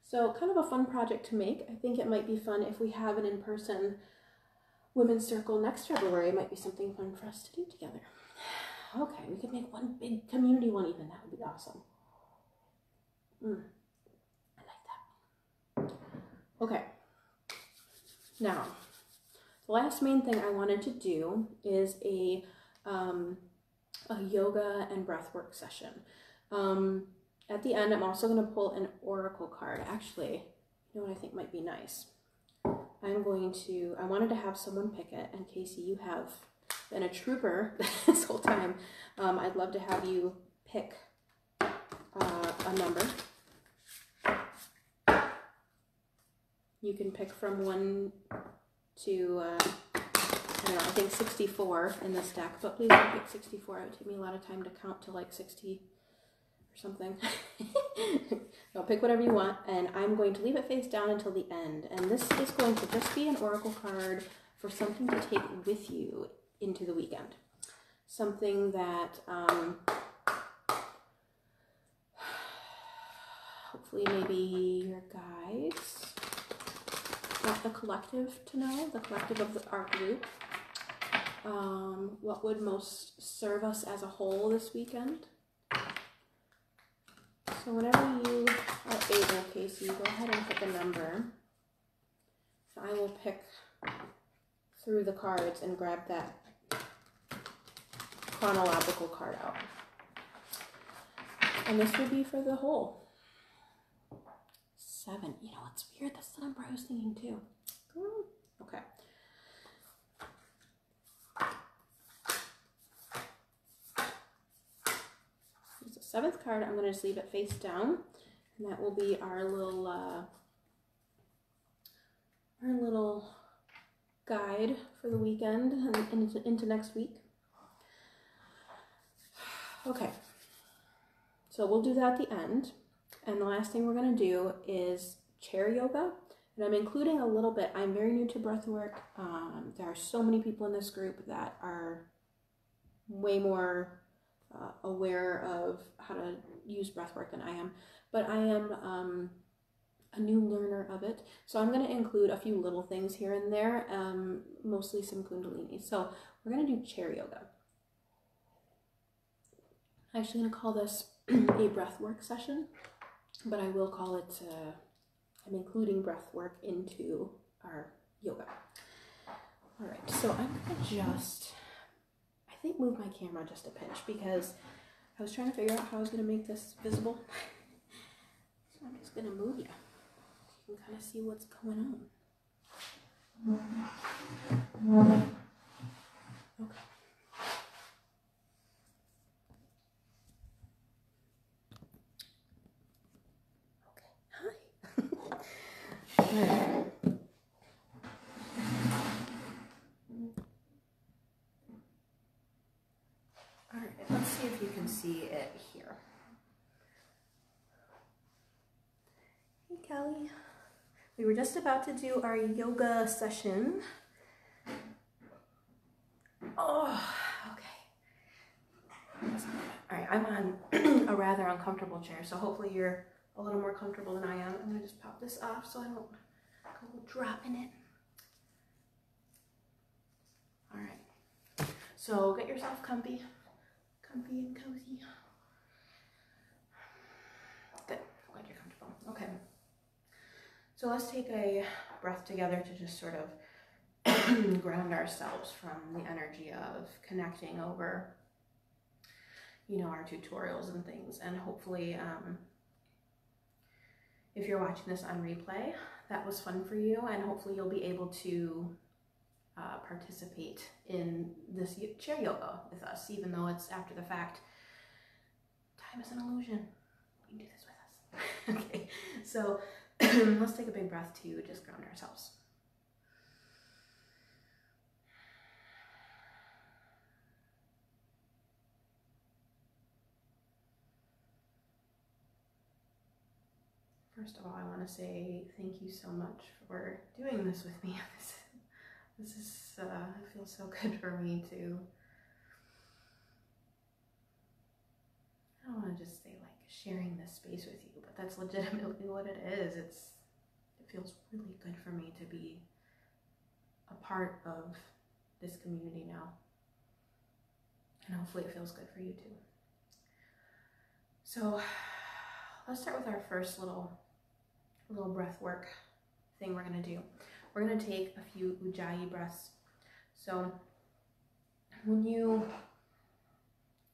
So kind of a fun project to make. I think it might be fun if we have an in-person women's circle next February. It might be something fun for us to do together. Okay, we could make one big community one even. That would be awesome. I like that. Okay. Now, the last main thing I wanted to do is a yoga and breathwork session. At the end, I'm also going to pull an oracle card. Actually, you know what I think might be nice? I wanted to have someone pick it, and Casey, you have been a trooper this whole time. I'd love to have you pick a number. You can pick from 1 to, I don't know, I think 64 in this deck, but please don't pick 64. It would take me a lot of time to count to like 60 or something. No, pick whatever you want, and I'm going to leave it face down until the end. And this is going to just be an oracle card for something to take with you into the weekend. Something that hopefully maybe your guides want the collective to know, the collective of our group. What would most serve us as a whole this weekend? So whenever you are able, Casey, go ahead and pick a number. I will pick through the cards and grab that chronological card out. And this would be for the whole. 7. You know, it's weird. That's the number I was thinking too. Okay. It's the 7th card. I'm going to just leave it face down. And that will be our little guide for the weekend and into next week. Okay, so we'll do that at the end. And the last thing we're going to do is chair yoga. And I'm including a little bit. I'm very new to breath work. There are so many people in this group that are way more aware of how to use breath work than I am. But I am a new learner of it. So I'm going to include a few little things here and there, mostly some Kundalini. So we're going to do chair yoga. I'm actually going to call this a breath work session, but I will call it, I'm including breath work into our yoga. All right, so I'm going to just, I think, move my camera just a pinch because I was trying to figure out how I was going to make this visible. So I'm just going to move you. You can kind of see what's going on. Okay. All right, let's see if you can see it here. Hey, Kelly. We were just about to do our yoga session. Oh, okay. All right, I'm on a rather uncomfortable chair, so hopefully you're a little more comfortable than I am. I'm gonna just pop this off so I don't go dropping it. All right, so get yourself comfy and cozy. Good, glad you're comfortable. Okay, so let's take a breath together to just sort of ground ourselves from the energy of connecting over, you know, our tutorials and things, and hopefully, if you're watching this on replay, that was fun for you, and hopefully you'll be able to participate in this chair yoga with us, even though it's after the fact. Time is an illusion. You can do this with us. Okay, so let's take a big breath to just ground ourselves. First of all, I want to say thank you so much for doing this with me. This is, it feels so good for me to, I don't want to just say like sharing this space with you, but that's legitimately what it is. It feels really good for me to be a part of this community now. And hopefully it feels good for you too. So let's start with our first little breath work thing we're going to do. We're going to take a few Ujjayi breaths. So when you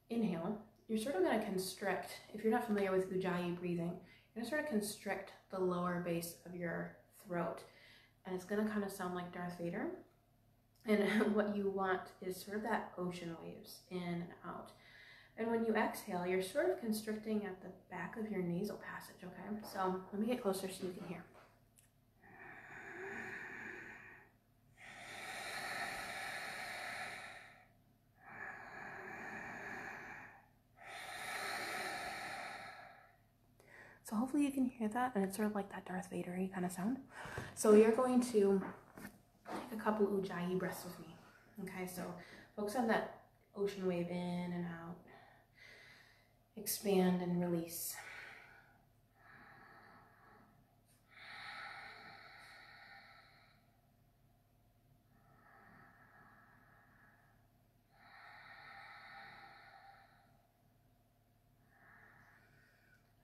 inhale, you're sort of going to constrict. If you're not familiar with Ujjayi breathing, you're going to sort of constrict the lower base of your throat. And it's going to kind of sound like Darth Vader. And what you want is sort of that ocean waves in and out. And when you exhale, you're sort of constricting at the back of your nasal passage, okay? So let me get closer so you can hear. So hopefully you can hear that, and it's sort of like that Darth Vader-y kind of sound. So you're going to take a couple Ujjayi breaths with me. Okay, so focus on that ocean wave in and out. Expand and release.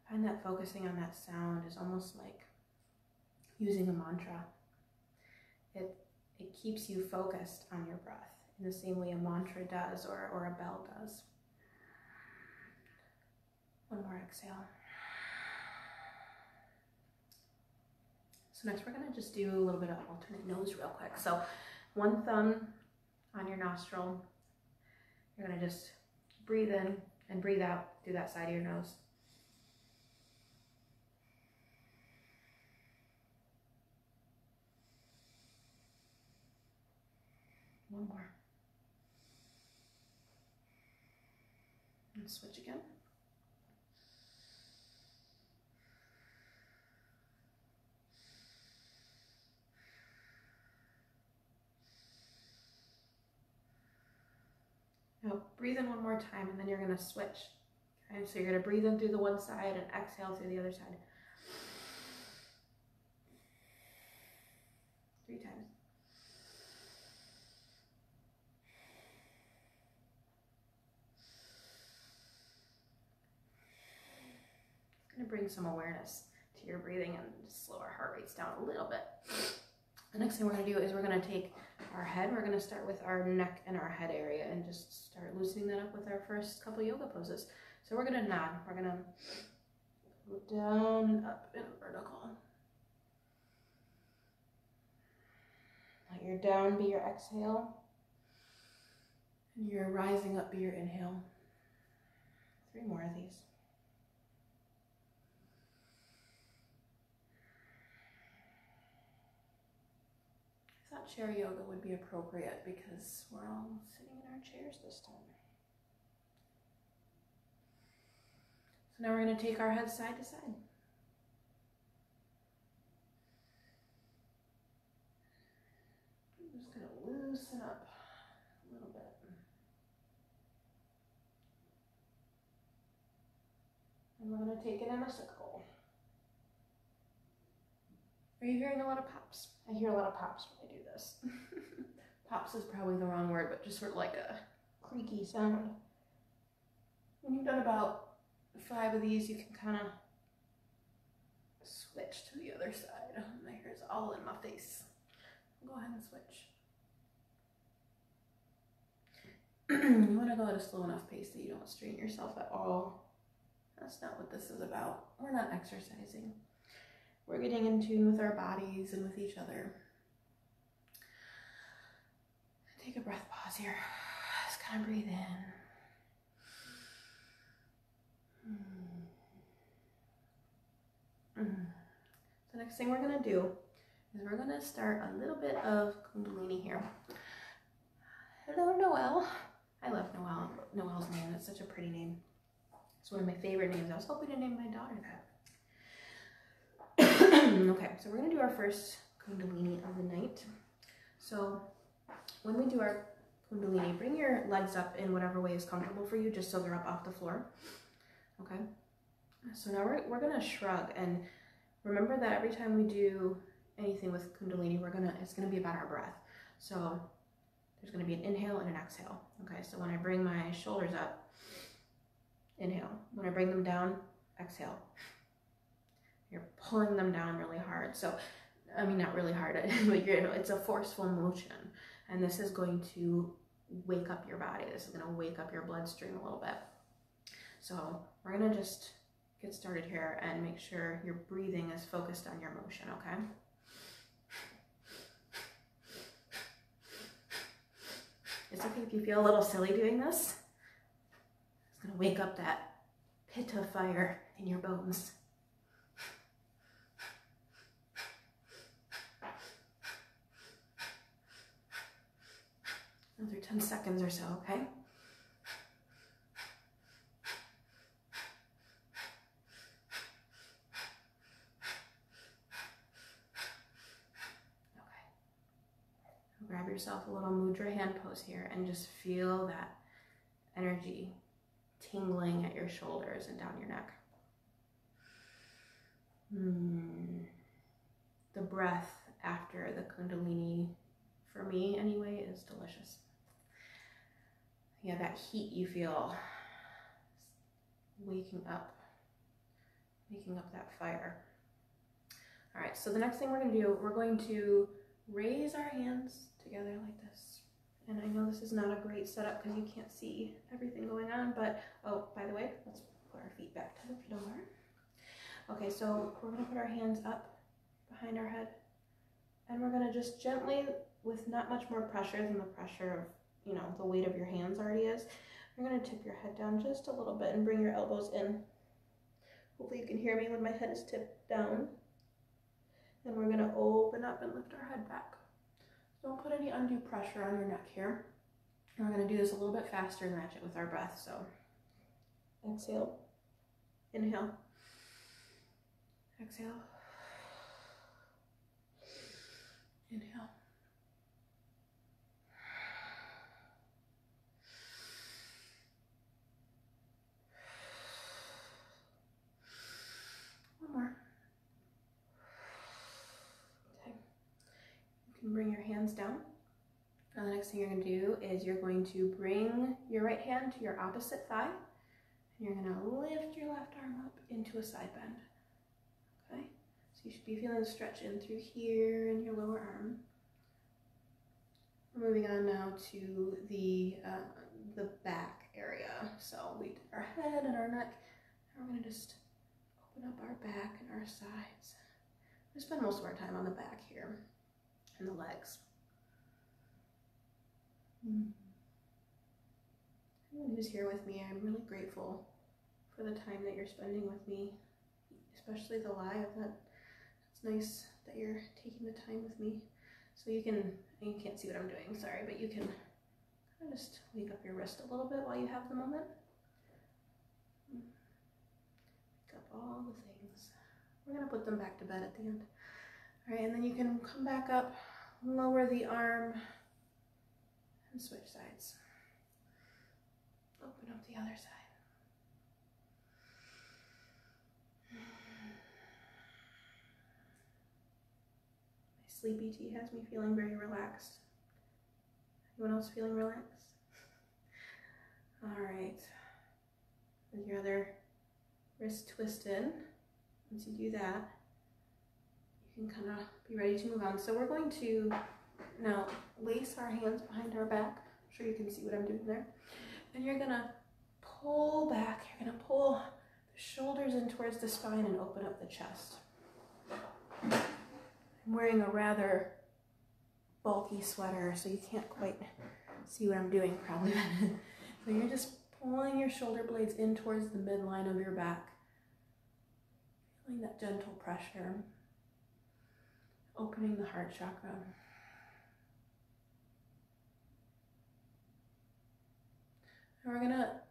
I find that focusing on that sound is almost like using a mantra. It keeps you focused on your breath in the same way a mantra does or a bell does. One more exhale. So next we're gonna just do a little bit of alternate nose real quick. So one thumb on your nostril. You're gonna just breathe in and breathe out through that side of your nose. One more. And switch again. Now breathe in one more time and then you're gonna switch. Okay, so you're gonna breathe in through the one side and exhale through the other side. 3 times. It's gonna bring some awareness to your breathing and just slow our heart rates down a little bit. The next thing we're gonna do is we're gonna take our head, we're gonna start with our neck and our head area and just start loosening that up with our first couple yoga poses. So we're gonna nod, we're gonna go down and up in vertical. Let your down be your exhale, and your rising up be your inhale. 3 more of these. I thought chair yoga would be appropriate because we're all sitting in our chairs this time. So now we're going to take our heads side to side. I'm just going to loosen up a little bit. And we're going to take it in a circle. Are you hearing a lot of pops? I hear a lot of pops when I do this. Pops is probably the wrong word, but just sort of like a creaky sound. When you've done about 5 of these, you can kind of switch to the other side. My hair's all in my face. Go ahead and switch. You want to go at a slow enough pace that you don't strain yourself at all. That's not what this is about. We're not exercising. We're getting in tune with our bodies and with each other. Take a breath pause here. Just kind of breathe in. The next thing we're going to do is we're going to start a little bit of Kundalini here. Hello, Noelle. I love Noelle. Noelle's name. It's such a pretty name. It's one of my favorite names. I was hoping to name my daughter that. Okay, so we're going to do our first Kundalini of the night. So when we do our Kundalini, bring your legs up in whatever way is comfortable for you, just so they're up off the floor. Okay, so now we're going to shrug, and remember that every time we do anything with Kundalini, it's going to be about our breath. So there's going to be an inhale and an exhale. Okay, so when I bring my shoulders up, inhale. When I bring them down, exhale. You're pulling them down really hard. So, I mean, not really hard, but it's a forceful motion. And this is going to wake up your body. This is going to wake up your bloodstream a little bit. So we're going to just get started here and make sure your breathing is focused on your motion, okay? It's okay if you feel a little silly doing this. It's going to wake up that pitta fire in your bones. Another 10 seconds or so, okay? yourself a little mudra hand pose here and just feel that energy tingling at your shoulders and down your neck. The breath after the Kundalini, for me anyway, is delicious. Yeah, that heat you feel waking up, making up that fire. All right, so the next thing we're going to do, we're going to raise our hands together like this. And I know this is not a great setup because you can't see everything going on, but, oh, by the way, let's put our feet back to if you don't mind. Okay, so we're going to put our hands up behind our head, and we're going to just gently, with not much more pressure than the pressure of, you know, the weight of your hands already is, you're going to tip your head down just a little bit and bring your elbows in. Hopefully you can hear me when my head is tipped down. And we're going to open up and lift our head back. Don't put any undue pressure on your neck here. And we're going to do this a little bit faster and match it with our breath. So exhale, inhale, exhale, inhale. One more. Okay. You can bring your hands down. Now the next thing you're going to do is you're going to bring your right hand to your opposite thigh. And you're going to lift your left arm up into a side bend. Okay? So you should be feeling the stretch in through here in your lower arm. We're moving on now to the back area. So we did our head and our neck. And we're going to just open up our back and our sides. We spend most of our time on the back here and the legs. Anyone who's here with me, I'm really grateful for the time that you're spending with me, especially the live. It's nice that you're taking the time with me. So you can't see what I'm doing, sorry, but you can kind of just wake up your wrist a little bit while you have the moment. Pick up all the things. We're gonna put them back to bed at the end. All right, and then you can come back up, lower the arm, and switch sides. Open up the other side. My sleepy tea has me feeling very relaxed. Anyone else feeling relaxed? All right. With your other wrist twisted, once you do that, you can kind of be ready to move on. So we're going to now lace our hands behind our back. I'm sure you can see what I'm doing there. And you're gonna pull back. You're gonna pull the shoulders in towards the spine and open up the chest. I'm wearing a rather bulky sweater, so you can't quite see what I'm doing probably. So you're just pulling your shoulder blades in towards the midline of your back. Feeling that gentle pressure. Opening the heart chakra. And we're gonna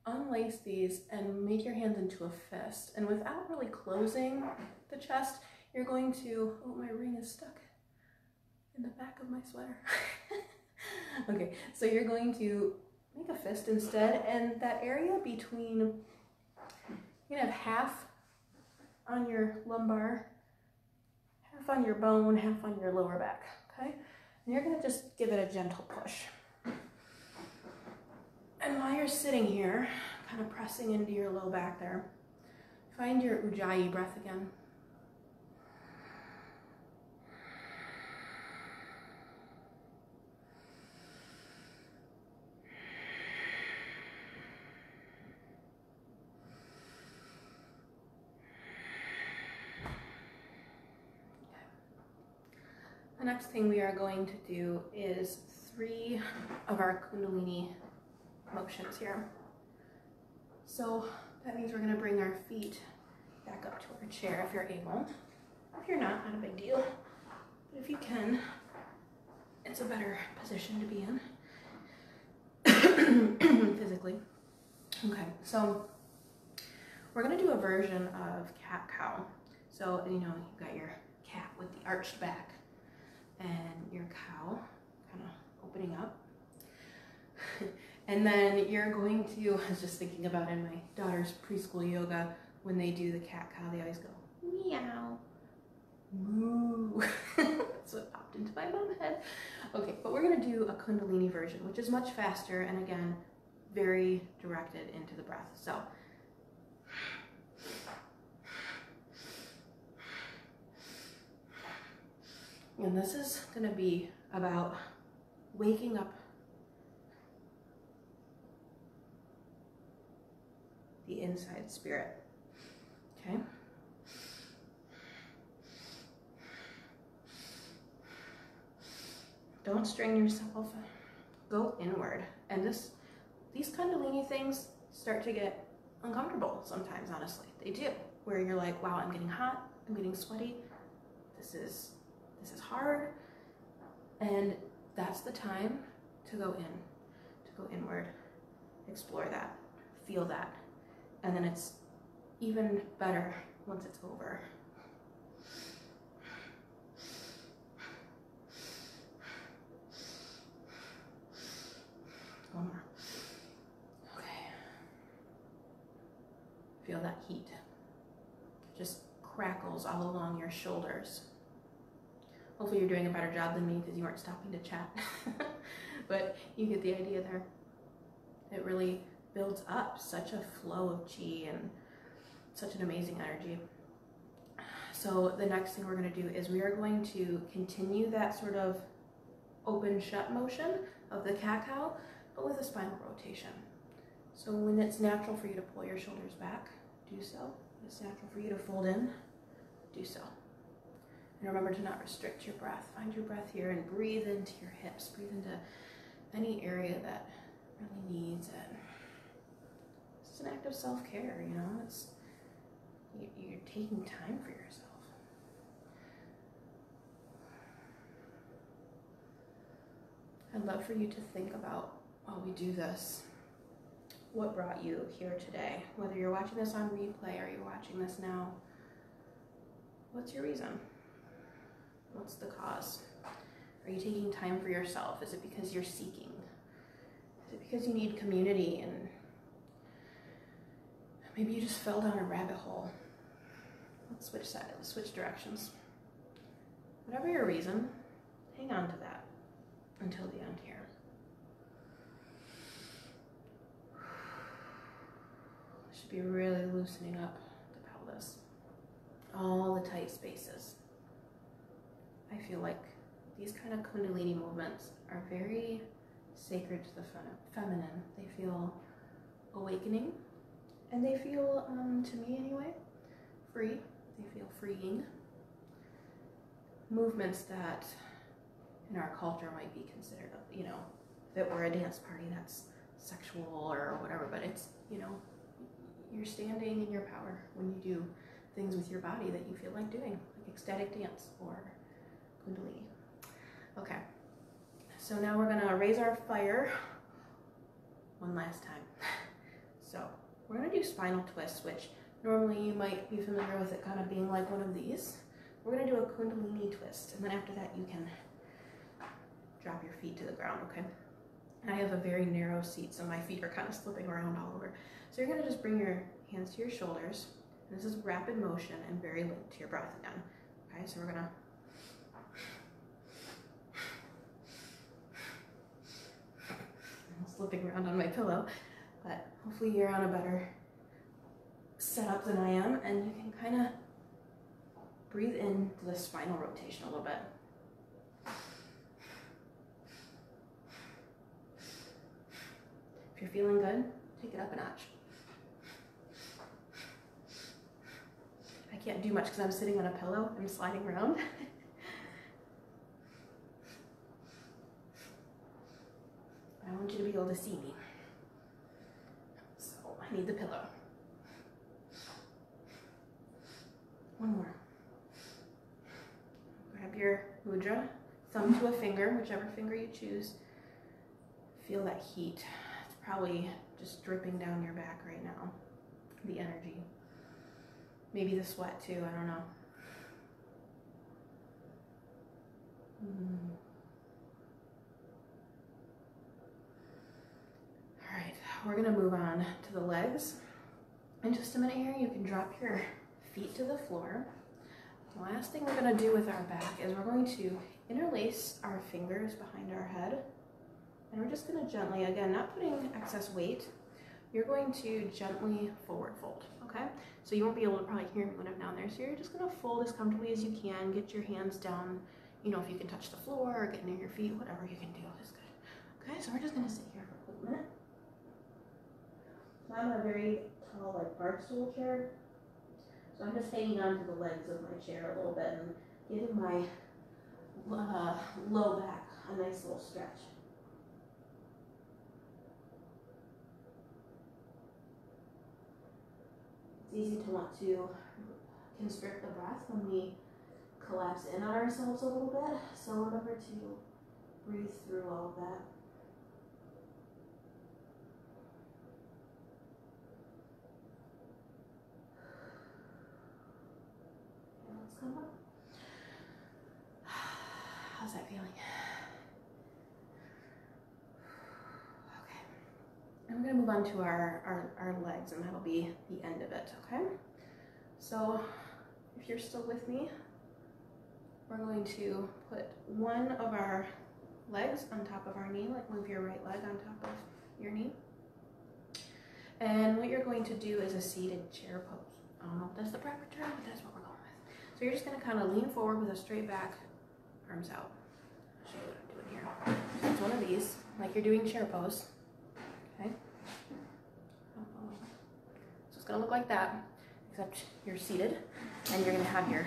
unlace these and make your hands into a fist. And without really closing the chest, you're going to, oh, my ring is stuck in the back of my sweater. Okay, so you're going to make a fist instead, and that area between, you're gonna have half on your lumbar, half on your bone, half on your lower back, okay? And you're gonna just give it a gentle push. And while you're sitting here, kind of pressing into your low back there, find your Ujjayi breath again. The next thing we are going to do is 3 of our Kundalini motions here. So that means we're going to bring our feet back up to our chair if you're able. If you're not a big deal. But if you can, it's a better position to be in physically. Okay, so we're going to do a version of cat-cow. So, you know, you've got your cat with the arched back and your cow kind of opening up. And then you're going to, I was just thinking about in my daughter's preschool yoga, when they do the cat cow, they always go, meow, moo. That's what popped into my mom head. Okay, but we're gonna do a Kundalini version, which is much faster and again, very directed into the breath. So, and this is gonna be about waking up the inside spirit, okay? Don't strain yourself, go inward. And these Kundalini things start to get uncomfortable sometimes, honestly. They do, where you're like, wow, I'm getting hot, I'm getting sweaty, this is hard. And that's the time to go inward, explore that, feel that. And then it's even better once it's over. One more. Okay. Feel that heat. Just crackles all along your shoulders. Hopefully you're doing a better job than me because you weren't stopping to chat. But you get the idea there. It really builds up such a flow of chi and such an amazing energy. So the next thing we're going to do is we are going to continue that sort of open shut motion of the cat cow, but with a spinal rotation. So when it's natural for you to pull your shoulders back, do so. When it's natural for you to fold in, do so. And remember to not restrict your breath. Find your breath here and breathe into your hips. Breathe into any area that really needs it. It's an act of self-care, you know? You're taking time for yourself. I'd love for you to think about, while we do this, what brought you here today? Whether you're watching this on replay or you're watching this now, what's your reason? What's the cause? Are you taking time for yourself? Is it because you're seeking? Is it because you need community and maybe you just fell down a rabbit hole? Let's switch sides, let's switch directions. Whatever your reason, hang on to that until the end here. Should be really loosening up the pelvis. All the tight spaces. I feel like these kind of Kundalini movements are very sacred to the feminine. They feel awakening, and they feel, to me anyway, free. They feel freeing. Movements that in our culture might be considered, you know, if it were a dance party, that's sexual or whatever, but it's, you know, you're standing in your power when you do things with your body that you feel like doing, like ecstatic dance or Kundalini. Okay, so now we're gonna raise our fire one last time. So we're gonna do spinal twists, which normally you might be familiar with it kind of being like one of these. We're gonna do a Kundalini twist, and then after that you can drop your feet to the ground, okay? And I have a very narrow seat, so my feet are kind of slipping around all over. So you're gonna just bring your hands to your shoulders. This is rapid motion and very linked to your breath again. Okay, so we're gonna I'm slipping around on my pillow, but hopefully you're on a better setup than I am, and you can kind of breathe into the spinal rotation a little bit. If you're feeling good, take it up a notch. I can't do much because I'm sitting on a pillow. I'm sliding around. I want you to be able to see me. So I need the pillow. One more. Grab your mudra, thumb to a finger, whichever finger you choose. Feel that heat. It's probably just dripping down your back right now. The energy. Maybe the sweat too, I don't know. we're gonna move on to the legs. In just a minute here, you can drop your feet to the floor. The last thing we're gonna do with our back is we're going to interlace our fingers behind our head. And we're just gonna gently, again, not putting excess weight, you're going to gently forward fold, okay? So you won't be able to probably hear me when I'm down there. So you're just gonna fold as comfortably as you can, get your hands down, you know, if you can touch the floor or get near your feet, whatever you can do is good. Okay, so we're just gonna sit here for a quick minute. So I'm in a very tall, like, bar stool chair. So I'm just hanging on to the legs of my chair a little bit and giving my low back a nice little stretch. It's easy to want to constrict the breath when we collapse in on ourselves a little bit, so remember to breathe through all of that. Okay, let's come up. How's that feeling? And we're going to move on to our legs, and that'll be the end of it, okay? So if you're still with me, we're going to put one of our legs on top of our knee, like move your right leg on top of your knee. And what you're going to do is a seated chair pose. I don't know if that's the proper term, but that's what we're going with. So you're just going to kind of lean forward with a straight back, arms out. I'll show you what I'm doing here. So it's one of these, like you're doing chair pose. Okay, so it's gonna look like that, except you're seated and you're gonna have your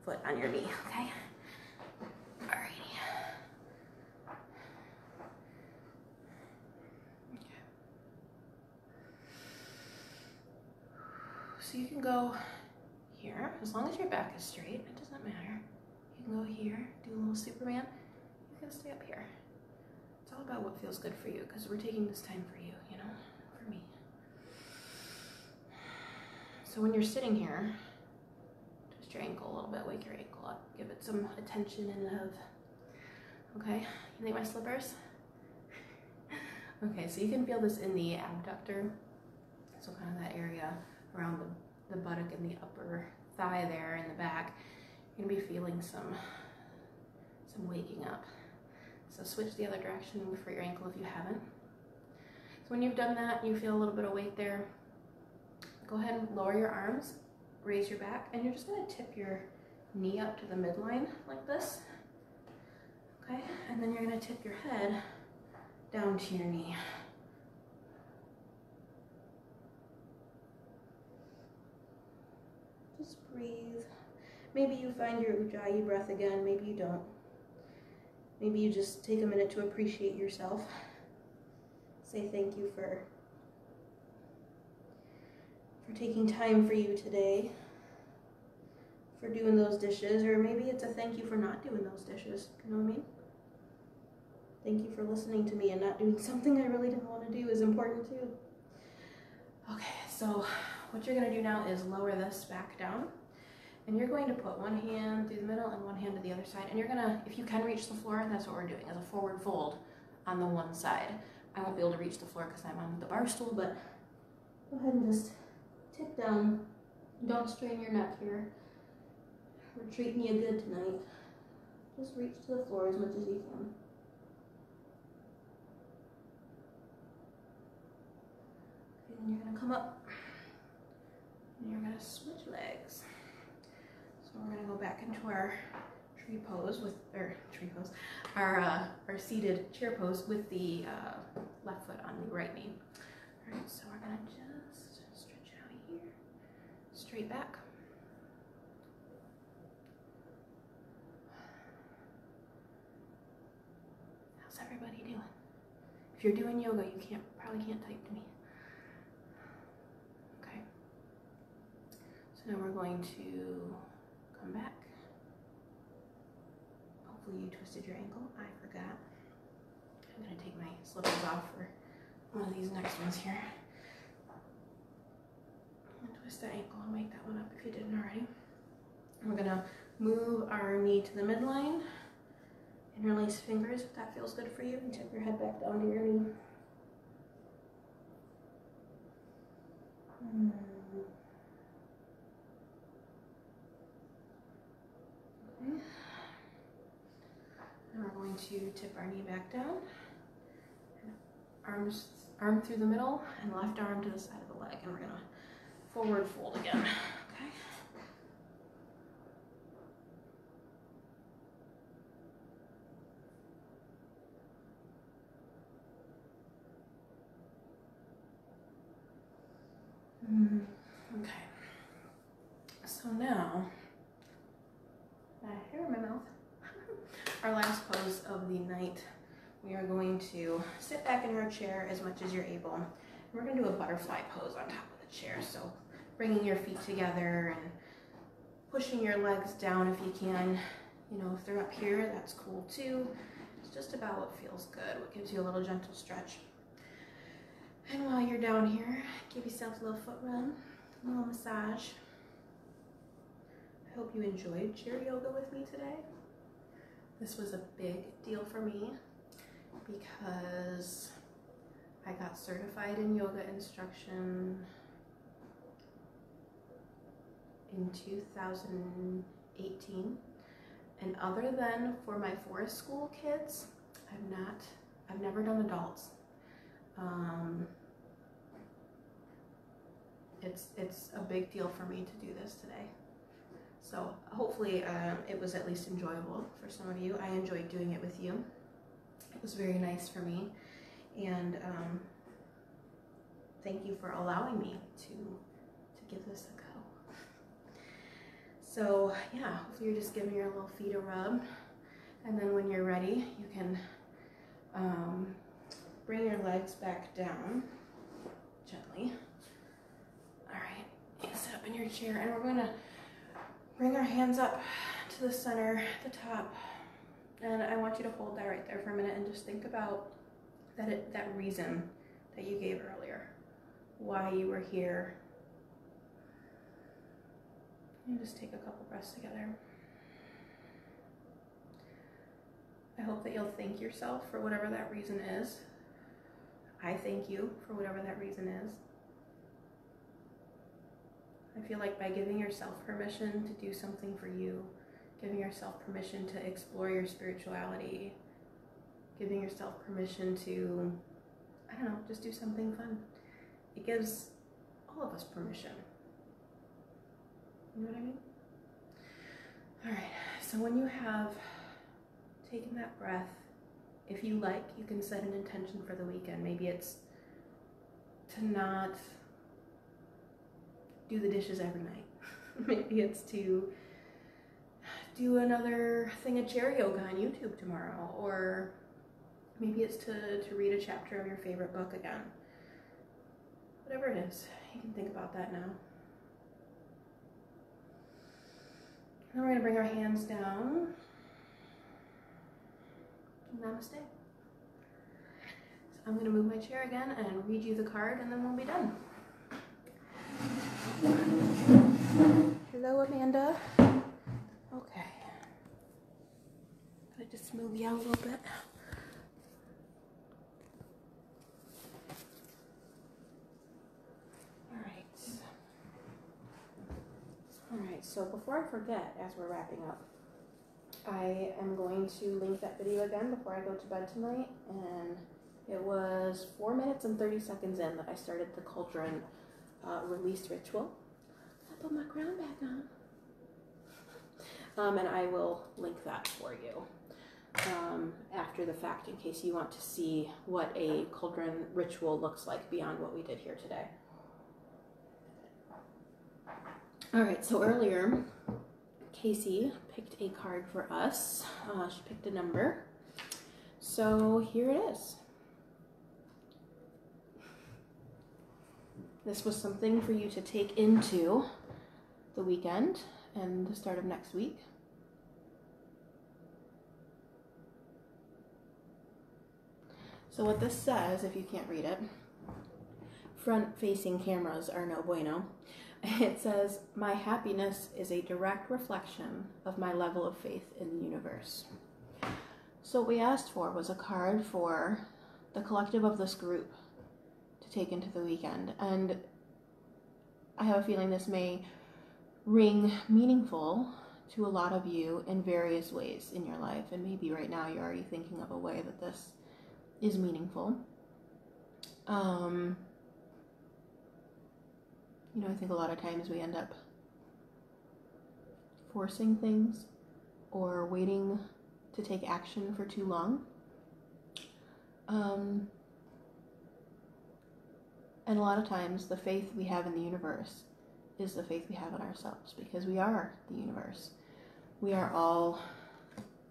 foot on your knee, okay? Alrighty. Okay. So you can go here, as long as your back is straight, it doesn't matter. You can go here, do a little Superman, you can stay up here. It's all about what feels good for you, because we're taking this time for you, you know, for me. So when you're sitting here, twist your ankle a little bit, wake your ankle up, give it some attention and love. Okay, you like my slippers? Okay, so you can feel this in the abductor, so kind of that area around the buttock and the upper thigh there in the back. You're gonna be feeling some waking up. So switch the other direction for your ankle if you haven't. So when you've done that, you feel a little bit of weight there. Go ahead and lower your arms, raise your back, and you're just gonna tip your knee up to the midline like this. Okay, and then you're gonna tip your head down to your knee. Just breathe. Maybe you find your Ujjayi breath again, maybe you don't. Maybe you just take a minute to appreciate yourself. Say thank you for taking time for you today, for doing those dishes, or maybe it's a thank you for not doing those dishes, you know what I mean? Thank you for listening to me and not doing something I really didn't want to do is important too. Okay, so what you're gonna do now is lower this back down. And you're going to put one hand through the middle and one hand to the other side. And you're gonna, if you can reach the floor, that's what we're doing, is a forward fold on the one side. I won't be able to reach the floor because I'm on the bar stool, but go ahead and just tip down. Don't strain your neck here. We're treating you good tonight. Just reach to the floor as much as you can. Okay, then you're gonna come up and you're gonna switch legs. So we're gonna go back into our tree pose with, our seated chair pose with the left foot on the right knee. All right, so we're gonna just stretch out here, straight back. How's everybody doing? If you're doing yoga, you probably can't type to me. Okay. So now we're going to come back. Hopefully you twisted your ankle. I forgot. I'm gonna take my slippers off for one of these next ones here. And twist that ankle and wake that one up if you didn't already. And we're gonna move our knee to the midline. Interlace fingers if that feels good for you, and tip your head back down to your knee. to tip our knee back down. Arm through the middle and left arm to the side of the leg. And we're gonna forward fold again, okay? Okay. So now, hair in my mouth. Our last pose of the night, we are going to sit back in our chair as much as you're able. And we're going to do a butterfly pose on top of the chair. So bringing your feet together and pushing your legs down if you can. You know, if they're up here, that's cool too. It's just about what feels good, what gives you a little gentle stretch. And while you're down here, give yourself a little foot rub, a little massage. I hope you enjoyed chair yoga with me today. This was a big deal for me because I got certified in yoga instruction in 2018. And other than for my forest school kids, I've never done adults. It's a big deal for me to do this today. So hopefully it was at least enjoyable for some of you. I enjoyed doing it with you. It was very nice for me. And thank you for allowing me to give this a go. So yeah, hopefully you're just giving your little feet a rub. And then when you're ready, you can bring your legs back down gently. All right, you sit up in your chair and we're gonna bring our hands up to the center, the top. And I want you to hold that right there for a minute and just think about that reason that you gave earlier, why you were here. And just take a couple breaths together. I hope that you'll thank yourself for whatever that reason is. I thank you for whatever that reason is. I feel like by giving yourself permission to do something for you, giving yourself permission to explore your spirituality, giving yourself permission to, I don't know, just do something fun. It gives all of us permission. You know what I mean? All right, so when you have taken that breath, if you like, you can set an intention for the weekend. Maybe it's to not do the dishes every night. Maybe it's to do another thing of chair yoga on YouTube tomorrow, or maybe it's to read a chapter of your favorite book again. Whatever it is, you can think about that now. Then we're going to bring our hands down. Namaste. So I'm going to move my chair again and read you the card, and then we'll be done. Hello, Amanda. Okay. Gotta just move you out a little bit. All right, so before I forget, as we're wrapping up, I am going to link that video again before I go to bed tonight, and it was 4 minutes and 30 seconds in that I started the cauldron release ritual. I put my crown back on. And I will link that for you after the fact, in case you want to see what a cauldron ritual looks like beyond what we did here today. All right, so earlier, Casey picked a card for us. She picked a number. So here it is. This was something for you to take into the weekend and the start of next week. So what this says, if you can't read it, front-facing cameras are no bueno. It says, my happiness is a direct reflection of my level of faith in the universe. So what we asked for was a card for the collective of this group to take into the weekend. And I have a feeling this may ring meaningful to a lot of you in various ways in your life. And maybe right now you're already thinking of a way that this is meaningful. You know, I think a lot of times we end up forcing things or waiting to take action for too long. And a lot of times the faith we have in the universe is the faith we have in ourselves, because we are the universe. We are all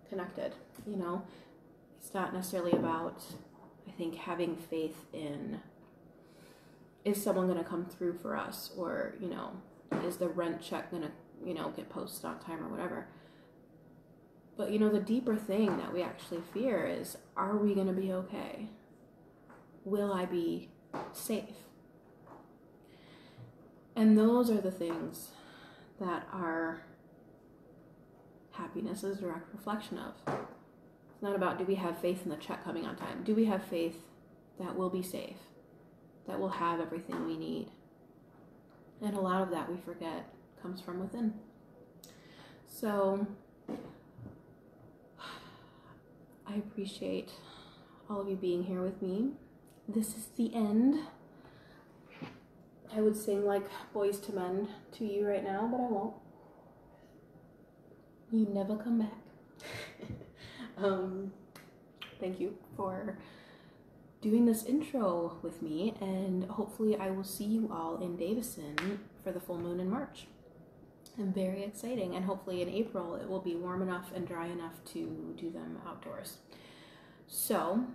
connected, you know. It's not necessarily about, I think, having faith in, is someone going to come through for us, or, you know, is the rent check going to, you know, get posted on time or whatever. But, you know, the deeper thing that we actually fear is, are we going to be okay? Will I be safe? And those are the things that our happiness is a direct reflection of. It's not about, do we have faith in the check coming on time? Do we have faith that we'll be safe? That we'll have everything we need? And a lot of that, we forget, comes from within. So I appreciate all of you being here with me. This is the end. I would sing like Boys to Men to you right now, but I won't. You never come back. Thank you for doing this intro with me, and hopefully I will see you all in Davison for the full moon in March. And very exciting, and hopefully in April it will be warm enough and dry enough to do them outdoors. So,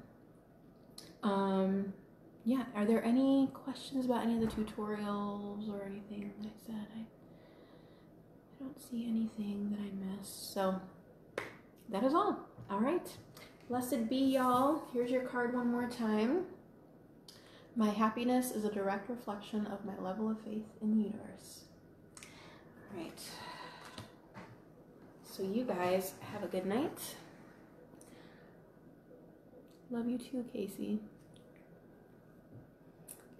yeah, are there any questions about any of the tutorials or anything that I said? I don't see anything that I missed. So that is all. All right. Blessed be, y'all. Here's your card one more time. My happiness is a direct reflection of my level of faith in the universe. All right. So you guys have a good night. Love you too, Casey.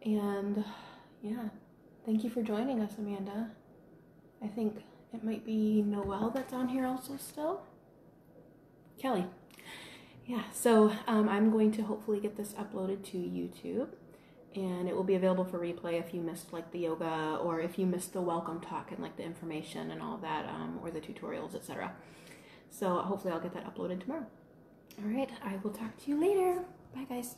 And yeah, thank you for joining us, Amanda. I think it might be Noelle that's on here also still. Kelly. Yeah, so I'm going to hopefully get this uploaded to YouTube, and it will be available for replay if you missed like the yoga, or if you missed the welcome talk and like the information and all that, or the tutorials, etc. So hopefully I'll get that uploaded tomorrow. All right, I will talk to you later. Bye, guys.